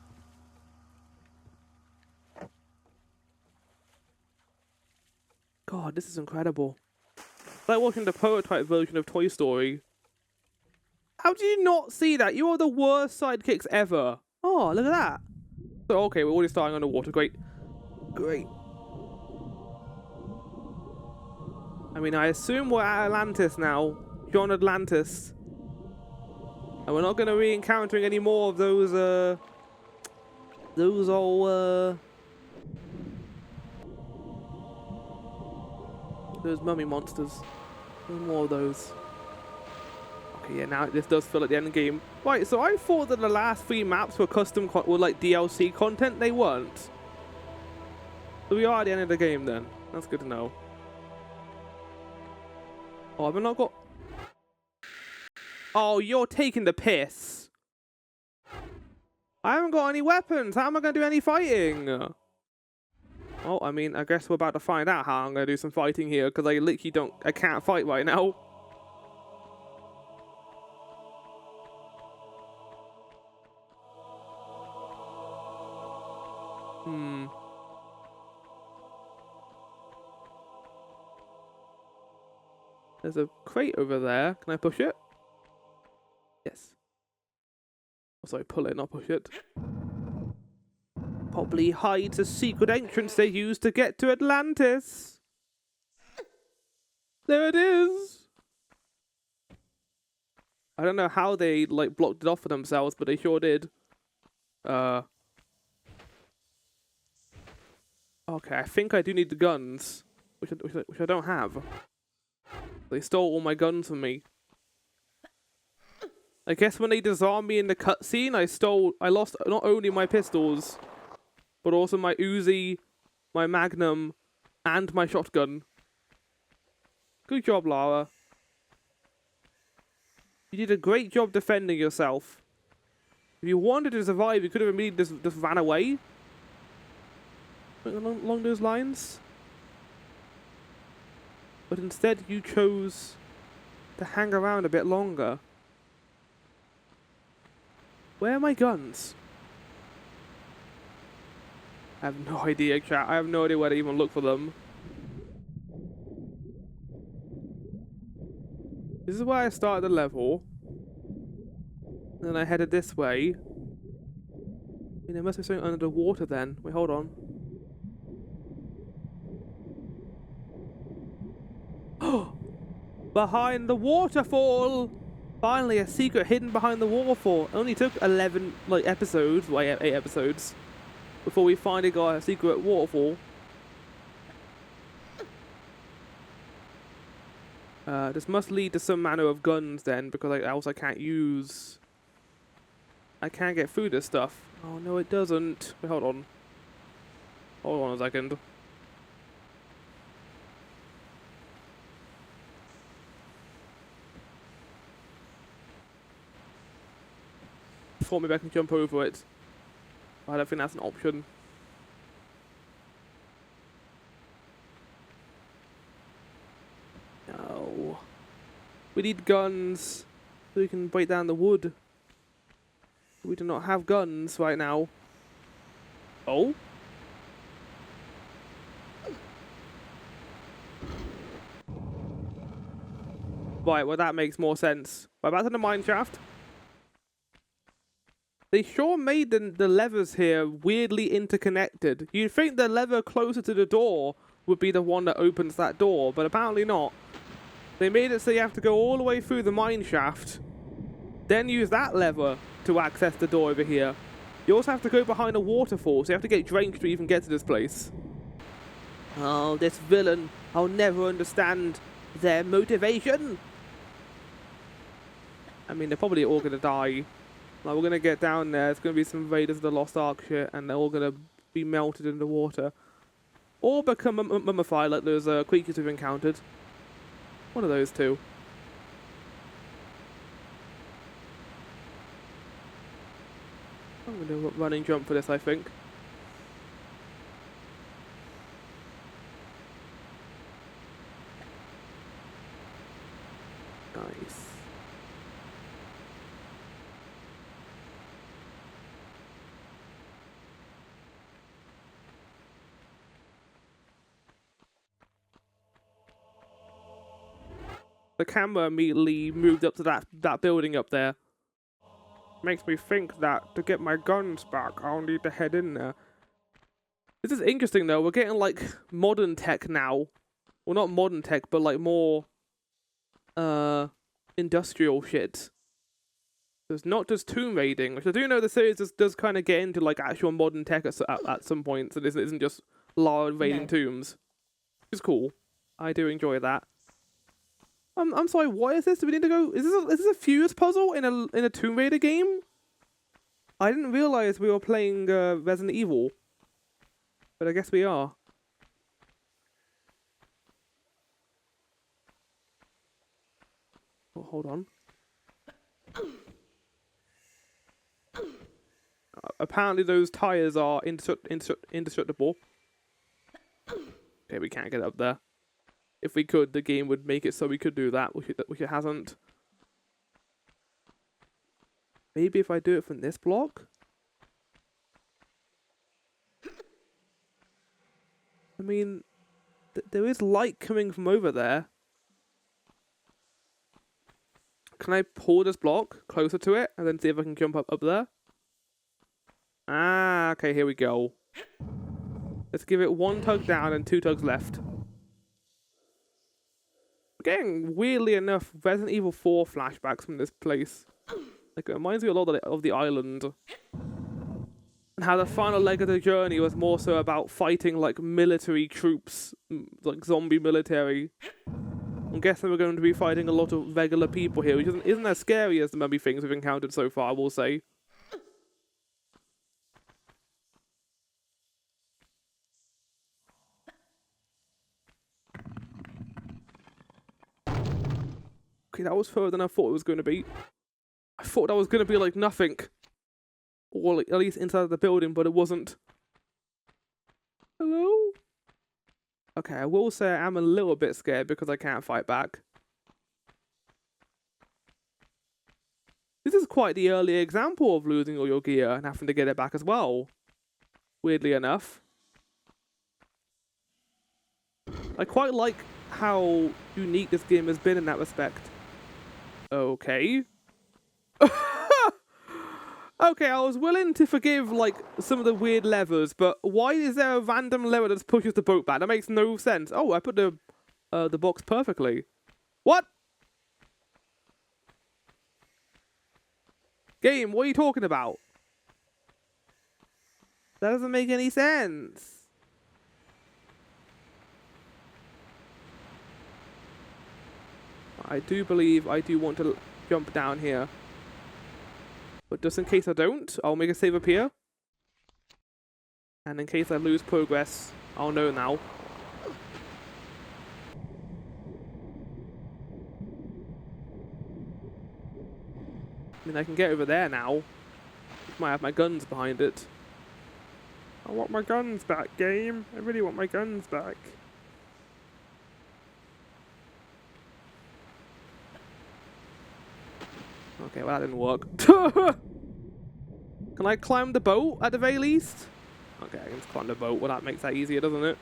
God, this is incredible. It's like watching the prototype version of Toy Story. How did you not see that? You are the worst sidekicks ever. Oh, look at that. So, okay, we're already starting underwater. Great. Great. I mean, I assume we're at Atlantis now. John Atlantis. And we're not going to be encountering any more of those old, those mummy monsters. No more of those. Okay, yeah, now this does feel like the end game. Right, so I thought that the last 3 maps were were like DLC content. They weren't. So we are at the end of the game then. That's good to know. Oh, have I not got... Oh, you're taking the piss. I haven't got any weapons. How am I going to do any fighting? Oh, I mean, I guess we're about to find out how I'm going to do some fighting here, because I literally I can't fight right now. There's a crate over there. Can I push it? Yes. Oh, sorry, pull it, not push it. Probably hides a secret entrance they use to get to Atlantis. There it is. I don't know how they like blocked it off for themselves, but they sure did. Okay, I think I do need the guns, which I don't have. They stole all my guns from me. I guess when they disarmed me in the cutscene, I lost not only my pistols, but also my Uzi, my Magnum, and my shotgun. Good job, Lara. You did a great job defending yourself. If you wanted to survive, you could have immediately just ran away. Along those lines. But instead you chose to hang around a bit longer. Where are my guns? I have no idea, chat. I have no idea where to even look for them. This is where I started the level. And then I headed this way. I mean, there must be something under the water then. Wait, hold on. Behind the waterfall! Finally, a secret hidden behind the waterfall. Only took 11 episodes, well, 8 episodes, before we finally got a secret waterfall. This must lead to some manner of guns then, because else I can't use... I can't get through this stuff. Oh no, it doesn't. Wait, hold on. Hold on a second. Thought maybe I can jump over it. I don't think that's an option. No. We need guns so we can break down the wood. We do not have guns right now. Oh? Right, well that makes more sense. Right, back to the mine shaft. They sure made the levers here weirdly interconnected. You'd think the lever closer to the door would be the one that opens that door, but apparently not. They made it so you have to go all the way through the mine shaft, then use that lever to access the door over here. You also have to go behind a waterfall, so you have to get drenched to even get to this place. Oh, this villain. I'll never understand their motivation. I mean, they're probably all gonna die. Like, we're gonna get down there, it's gonna be some Raiders of the Lost Ark shit, and they're all gonna be melted in the water. Or become mummified like those creatures we've encountered. One of those two. I'm gonna run and jump for this, I think. Nice. The camera immediately moved up to that building up there. Makes me think that to get my guns back, I'll need to head in there. This is interesting though. We're getting like modern tech now. Well, not modern tech, but like more industrial shit. So it's not just tomb raiding, which I do know the series does kind of get into like actual modern tech at some points, and isn't just large raiding tombs. It's cool. I do enjoy that. I'm sorry. What is this? Do we need to go? Is this a fuse puzzle in a Tomb Raider game? I didn't realize we were playing Resident Evil, but I guess we are. Oh, hold on. Apparently those tires are indestructible. Okay, we can't get up there. If we could, the game would make it so we could do that, which it hasn't. Maybe if I do it from this block? I mean, there is light coming from over there. Can I pull this block closer to it and then see if I can jump up there? Ah, okay, here we go. Let's give it 1 tug down and 2 tugs left. I'm getting, weirdly enough, Resident Evil 4 flashbacks from this place. Like, it reminds me a lot of the island. And how the final leg of the journey was more so about fighting, like, military troops. Like, zombie military. I'm guessing we're going to be fighting a lot of regular people here, which isn't as scary as the mummy things we've encountered so far, I will say. Okay, that was further than I thought it was going to be. I thought that was going to be like nothing. Or like, at least inside the building, but it wasn't. Hello? Okay, I will say I am a little bit scared because I can't fight back. This is quite the early example of losing all your gear and having to get it back as well. Weirdly enough. I quite like how unique this game has been in that respect. Okay. Okay, I was willing to forgive, like, some of the weird levers, but why is there a random lever that pushes the boat back? That makes no sense. Oh, I put the box perfectly. What? Game, what are you talking about? That doesn't make any sense. I do believe I do want to jump down here. But just in case I don't, I'll make a save up here. And in case I lose progress, I'll know now. I mean, I can get over there now. Might have my guns behind it. I want my guns back, game. I really want my guns back. Okay, well that didn't work. Can I climb the boat at the very least? Okay, I can just climb the boat. Well, that makes that easier, doesn't it?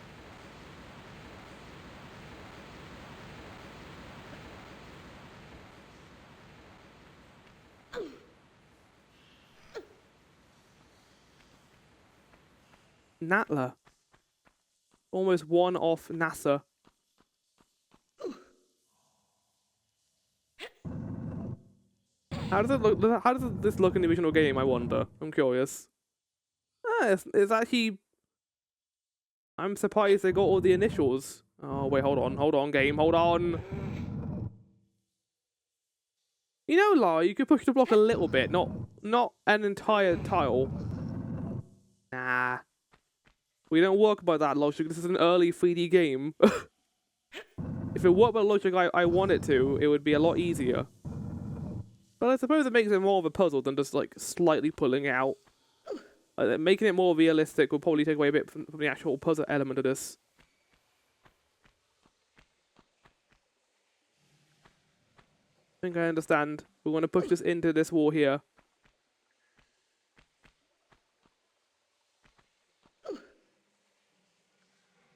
Natla. Almost one off NASA. How does it look? How does this look in the original game? I wonder. I'm curious. Ah, it's actually. I'm surprised they got all the initials. Oh wait, hold on, game, hold on. You know, Lara, you could push the block a little bit, not an entire tile. Nah, we don't work by that logic. This is an early 3D game. If it worked by the logic I want it to, it would be a lot easier. But I suppose it makes it more of a puzzle than just, like, slightly pulling it out. Making it more realistic will probably take away a bit from the actual puzzle element of this. I think I understand. We want to push this into this wall here.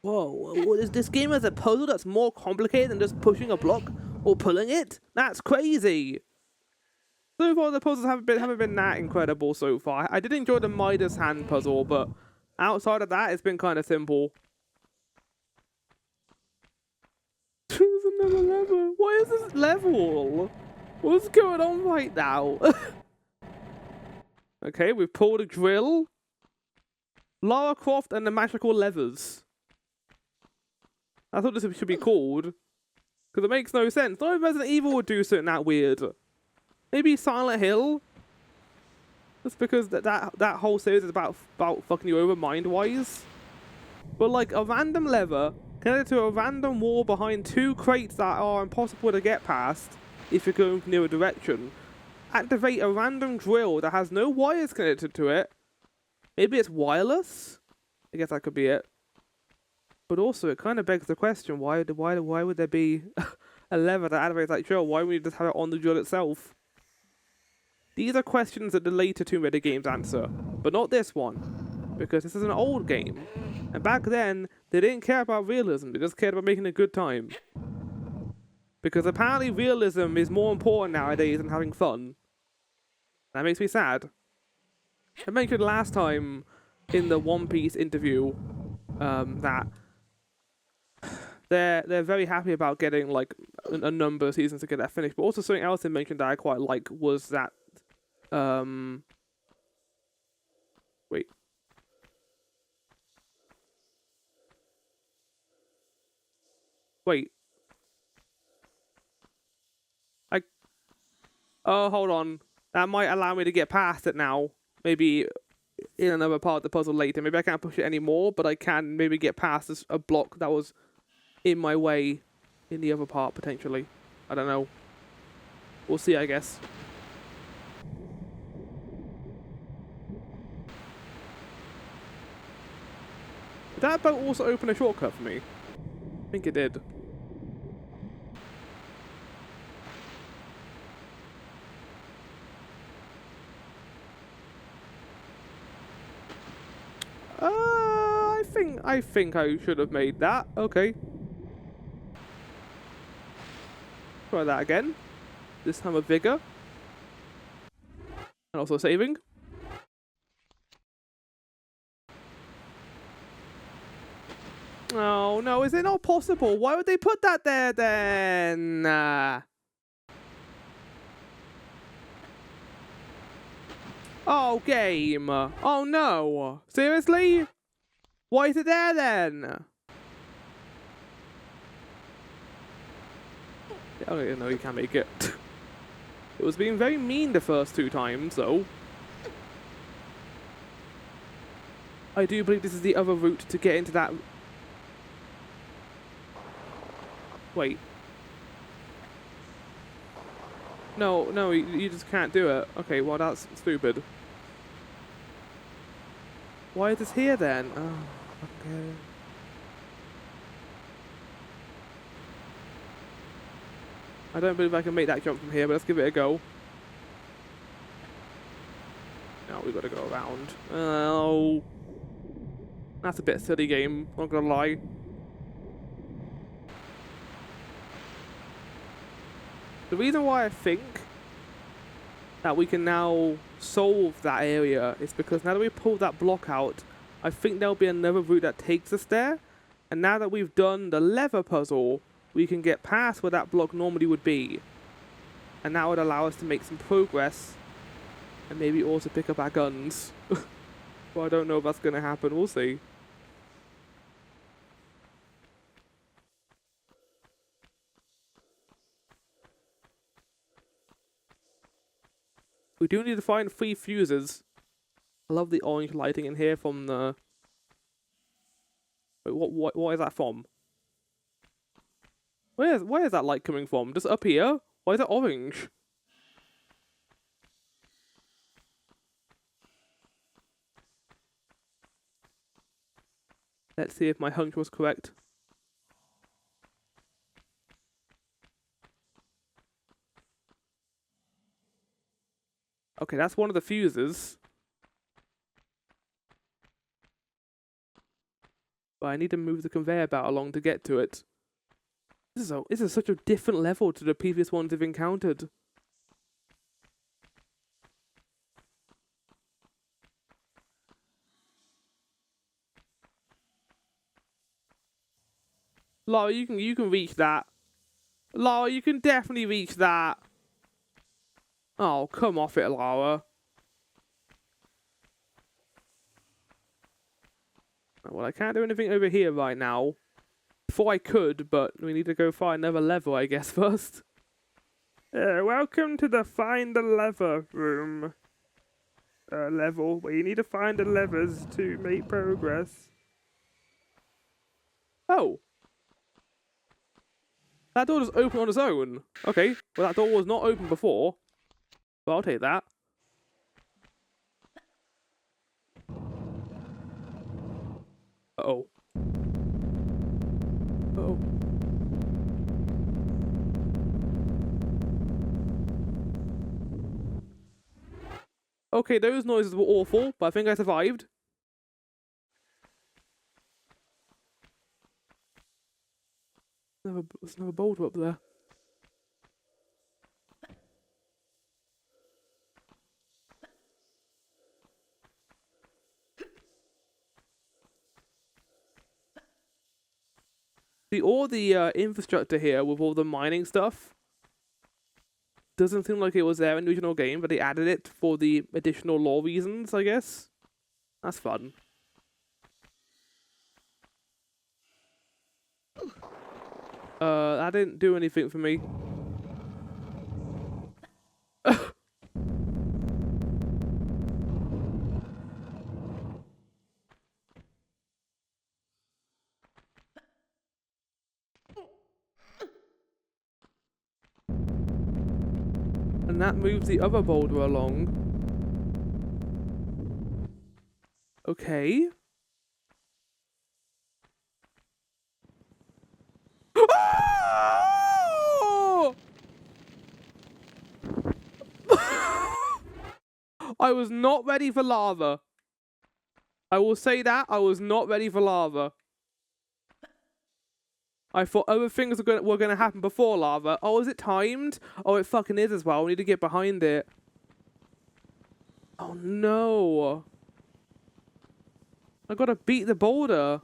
Whoa, this game has a puzzle that's more complicated than just pushing a block or pulling it? That's crazy! So far, the puzzles haven't been that incredible so far. I did enjoy the Midas hand puzzle, but outside of that, it's been kind of simple. There's another level. What is this level? What's going on right now? Okay, we've pulled a drill. Lara Croft and the magical levers. I thought this should be called. Because it makes no sense. Not even Resident Evil would do something that weird. Maybe Silent Hill? That's because that whole series is about fucking you over mind-wise. But like a random lever connected to a random wall behind two crates that are impossible to get past if you're going near a direction. Activate a random drill that has no wires connected to it. Maybe it's wireless? I guess that could be it. But also, it kind of begs the question, why would there be a lever that activates that drill? Why would you just have it on the drill itself? These are questions that the later Tomb Raider games answer, but not this one, because this is an old game. And back then, they didn't care about realism, they just cared about making a good time. Because apparently realism is more important nowadays than having fun. That makes me sad. I mentioned last time in the One Piece interview that they're very happy about getting like a number of seasons to get that finished. But also something else they mentioned that I quite like was that wait. Oh, hold on. That might allow me to get past it now. Maybe in another part of the puzzle later. Maybe I can't push it anymore, but I can maybe get past a block that was in my way in the other part, potentially. I don't know. We'll see, I guess. Did that boat also open a shortcut for me? I think it did. I think I should have made that. Okay. Try that again. This time with vigor. And also saving. Oh no, is it not possible? Why would they put that there then? Oh, game. Oh no. Seriously? Why is it there then? Oh no, you can't make it. It was being very mean the first two times, though. I do believe this is the other route to get into that. Wait. No, you just can't do it. Okay, well that's stupid. Why is this here then? Oh, okay. I don't believe I can make that jump from here, but let's give it a go. No, we've got to go around. Oh. That's a bit silly game, not gonna lie. The reason why I think that we can now solve that area is because now that we pulled that block out, I think there'll be another route that takes us there. And now that we've done the lever puzzle, we can get past where that block normally would be. And that would allow us to make some progress and maybe also pick up our guns. Well, I don't know if that's going to happen. We'll see. We do need to find 3 fuses. I love the orange lighting in here from the... Wait, what is that from? Where is that light coming from? Just up here? Why is it orange? Let's see if my hunch was correct. Okay, that's one of the fuses. But I need to move the conveyor belt along to get to it. This is such a different level to the previous ones we've encountered. Lara, you can reach that. Lara, you can definitely reach that. Oh, come off it, Lara. Well, I can't do anything over here right now. Before I could, but we need to go find another level, I guess, first. Welcome to the Find the Lever room. Level, where you need to find the levers to make progress. Oh. That door just opened on its own. Okay, well that door was not open before. But I'll take that. Uh-oh. Uh-oh. Okay, those noises were awful, but I think I survived. There's another boulder up there. See, all the infrastructure here with all the mining stuff doesn't seem like it was there in the original game, but they added it for the additional lore reasons, I guess. That's fun. That didn't do anything for me. And that moves the other boulder along. Okay. I was not ready for lava. I will say that. I was not ready for lava. I thought other things were going to happen before lava. Oh, is it timed? Oh, it fucking is as well. We need to get behind it. Oh, no. I gotta beat the boulder.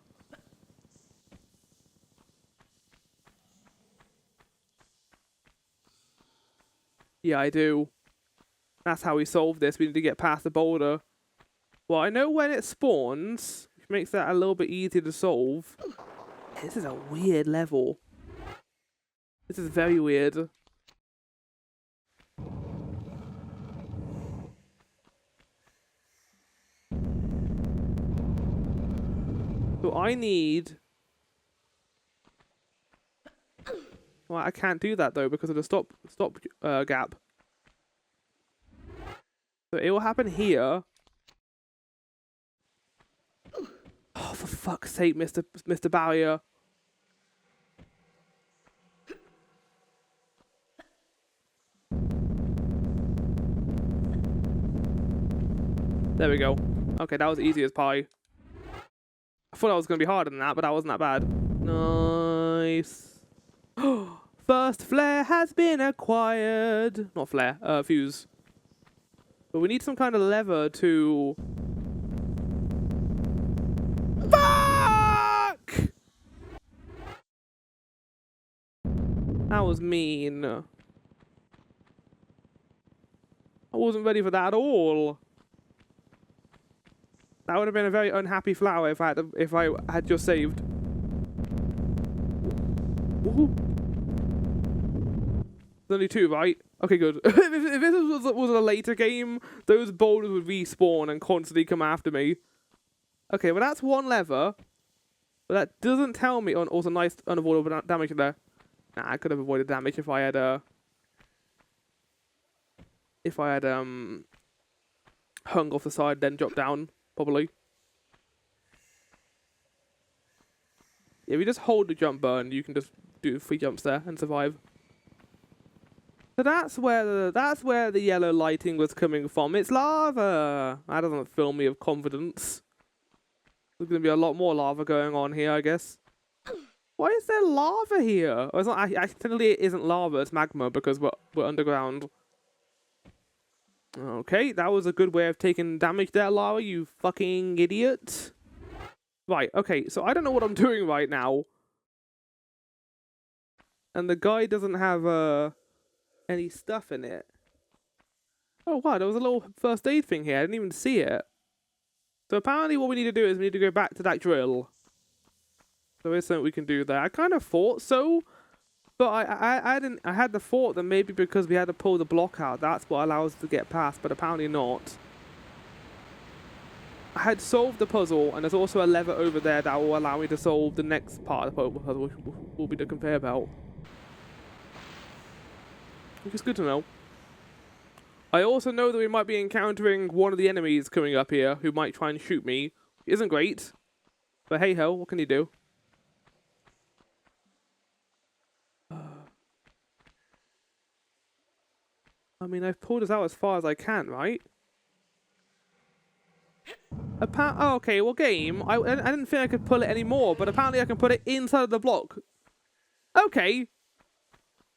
Yeah, I do. That's how we solve this. We need to get past the boulder. Well, I know when it spawns, which makes that a little bit easier to solve. This is a weird level. This is very weird. So I need... Well, I can't do that though because of the stop gap. So it will happen here. Oh, for fuck's sake, Mr. Barrier. There we go. Okay, that was easy as pie. I thought that was going to be harder than that, but that wasn't that bad. Nice. First flare has been acquired. Not flare, fuse. But we need some kind of lever to... Fuck! That was mean. I wasn't ready for that at all. That would have been a very unhappy flower if I had just saved. Ooh. There's only two, right? Okay, good. If this was a later game, those boulders would respawn and constantly come after me. Okay, well that's one lever. But that doesn't tell me... Also, nice unavoidable damage there. Nah, I could have avoided damage if I had... hung off the side, then dropped down. Probably. Yeah, if you just hold the jump button, you can just do 3 jumps there and survive. So that's where the yellow lighting was coming from. It's lava. That doesn't fill me with confidence. There's gonna be a lot more lava going on here, I guess. Why is there lava here? Oh, it's not. Accidentally, it isn't lava. It's magma because we're underground. Okay, that was a good way of taking damage there, lava. You fucking idiot. Right. Okay. So I don't know what I'm doing right now. And the guy doesn't have any stuff in it. Oh wow, there was a little first aid thing here. I didn't even see it. So apparently what we need to do is we need to go back to that drill. So there's something we can do there. I kind of thought so, but I had the thought that maybe because we had to pull the block out, that's what allows us to get past, but apparently not. I had solved the puzzle, and there's also a lever over there that will allow me to solve the next part of the puzzle, which will be the conveyor belt. Which is good to know. I also know that we might be encountering one of the enemies coming up here who might try and shoot me. Isn't great. But hey ho, what can you do? I mean, I've pulled this out as far as I can, right? Oh, okay, well game, I didn't think I could pull it anymore, but apparently I can put it inside of the block. Okay.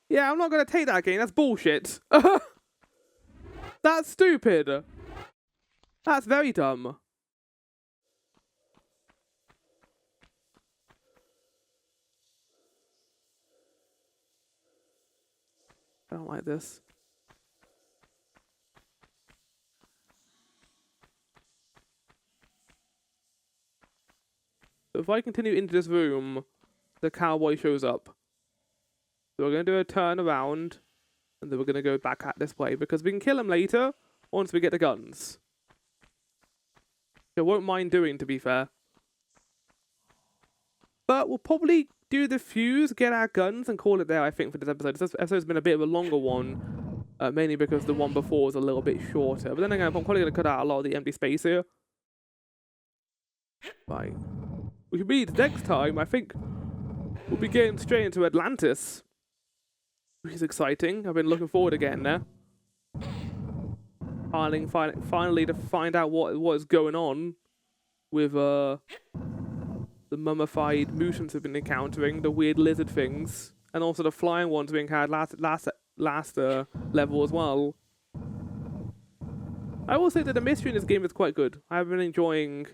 Yeah, I'm not going to take that game. That's bullshit. That's stupid. That's very dumb. I don't like this. So if I continue into this room, the cowboy shows up. So we're going to do a turn around, and then we're going to go back at this way, because we can kill him later, once we get the guns. I won't mind doing, to be fair. But we'll probably do the fuse, get our guns, and call it there, I think, for this episode. This episode's been a bit of a longer one, mainly because the one before was a little bit shorter. But then again, I'm probably going to cut out a lot of the empty space here. Right. We can meet next time, I think we'll be getting straight into Atlantis. Which is exciting. I've been looking forward to getting there. Finally to find out what is going on with the mummified mutants we've been encountering, the weird lizard things, and also the flying ones we encountered last level as well. I will say that the mystery in this game is quite good. I've been enjoying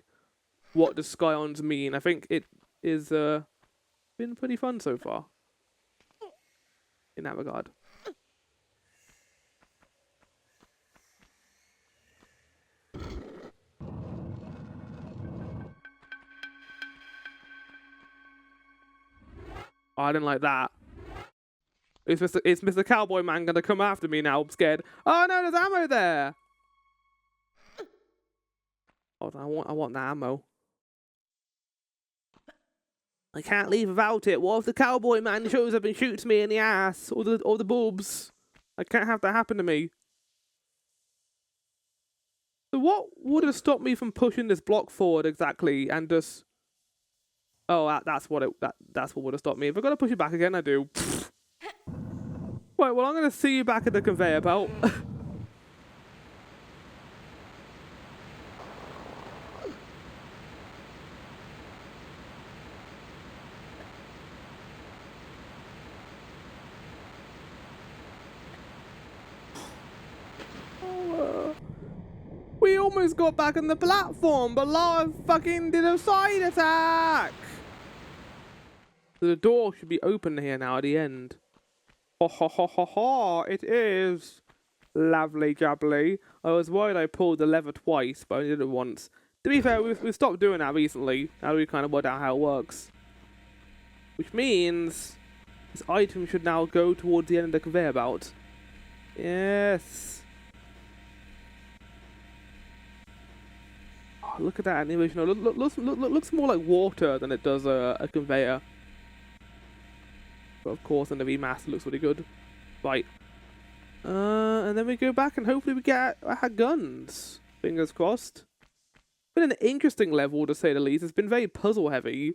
what the Shcions mean. I think it is been pretty fun so far in that regard. Oh, I didn't like that. Is Mr. Cowboy Man gonna come after me now? I'm scared. Oh no, there's ammo there. Oh, I want the ammo. I can't leave without it. What if the Cowboy Man shows up and shoots me in the ass or the boobs? I can't have that happen to me. So what would have stopped me from pushing this block forward exactly and just? Oh, that's what would have stopped me. If I've got to push it back again, I do. Right, well, I'm going to see you back at the conveyor belt. We almost got back on the platform, but Lara fucking did a side attack! So the door should be open here now at the end. Ha ha ha ha ha! It is! Lovely jubbly. I was worried I pulled the lever twice, but I only did it once. To be fair, we've stopped doing that recently. Now we kind of worked out how it works. Which means this item should now go towards the end of the conveyor belt. Yes! Look at that animation. Looks more like water than it does a conveyor. But of course, in the remaster, it looks really good. Right. And then we go back and hopefully we get our guns. Fingers crossed. Been an interesting level, to say the least. It's been very puzzle heavy.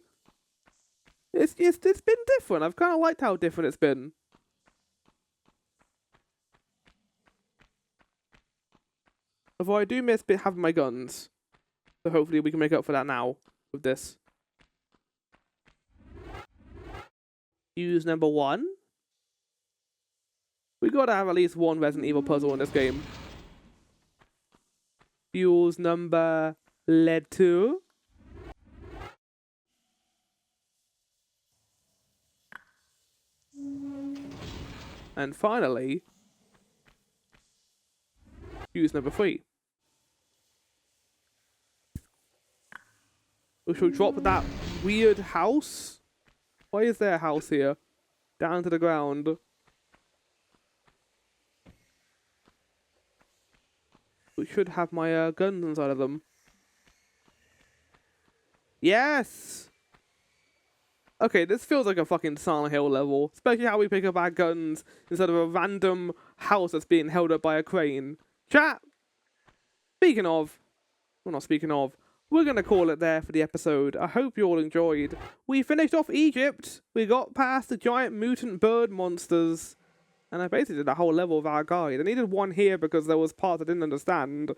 It's been different. I've kind of liked how different it's been. Although I do miss having my guns. So hopefully we can make up for that now with this. Use number 1. We gotta have at least one Resident Evil puzzle in this game. Use number lead 2. And finally, use number 3. We shall drop that weird house. Why is there a house here? Down to the ground. We should have my guns inside of them. Yes! Okay, this feels like a fucking Silent Hill level. Especially how we pick up our guns instead of a random house that's being held up by a crane. Chat! Speaking of... Well, not speaking of. We're going to call it there for the episode. I hope you all enjoyed. We finished off Egypt. We got past the giant mutant bird monsters. And I basically did that whole level of our guide. I needed one here because there was parts I didn't understand.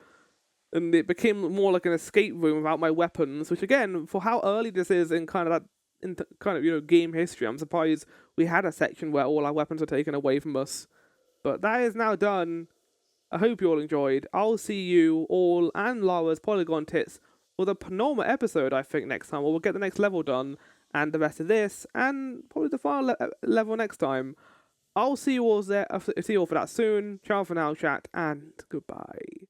And it became more like an escape room without my weapons. Which again, for how early this is in kind of that... game history, I'm surprised we had a section where all our weapons were taken away from us. But that is now done. I hope you all enjoyed. I'll see you all and Lara's Polygon Tits for the penultimate episode, I think, next time. We'll get the next level done, and the rest of this, and probably the final level next time. I'll see you all there. See you all for that soon. Ciao for now, chat, and goodbye.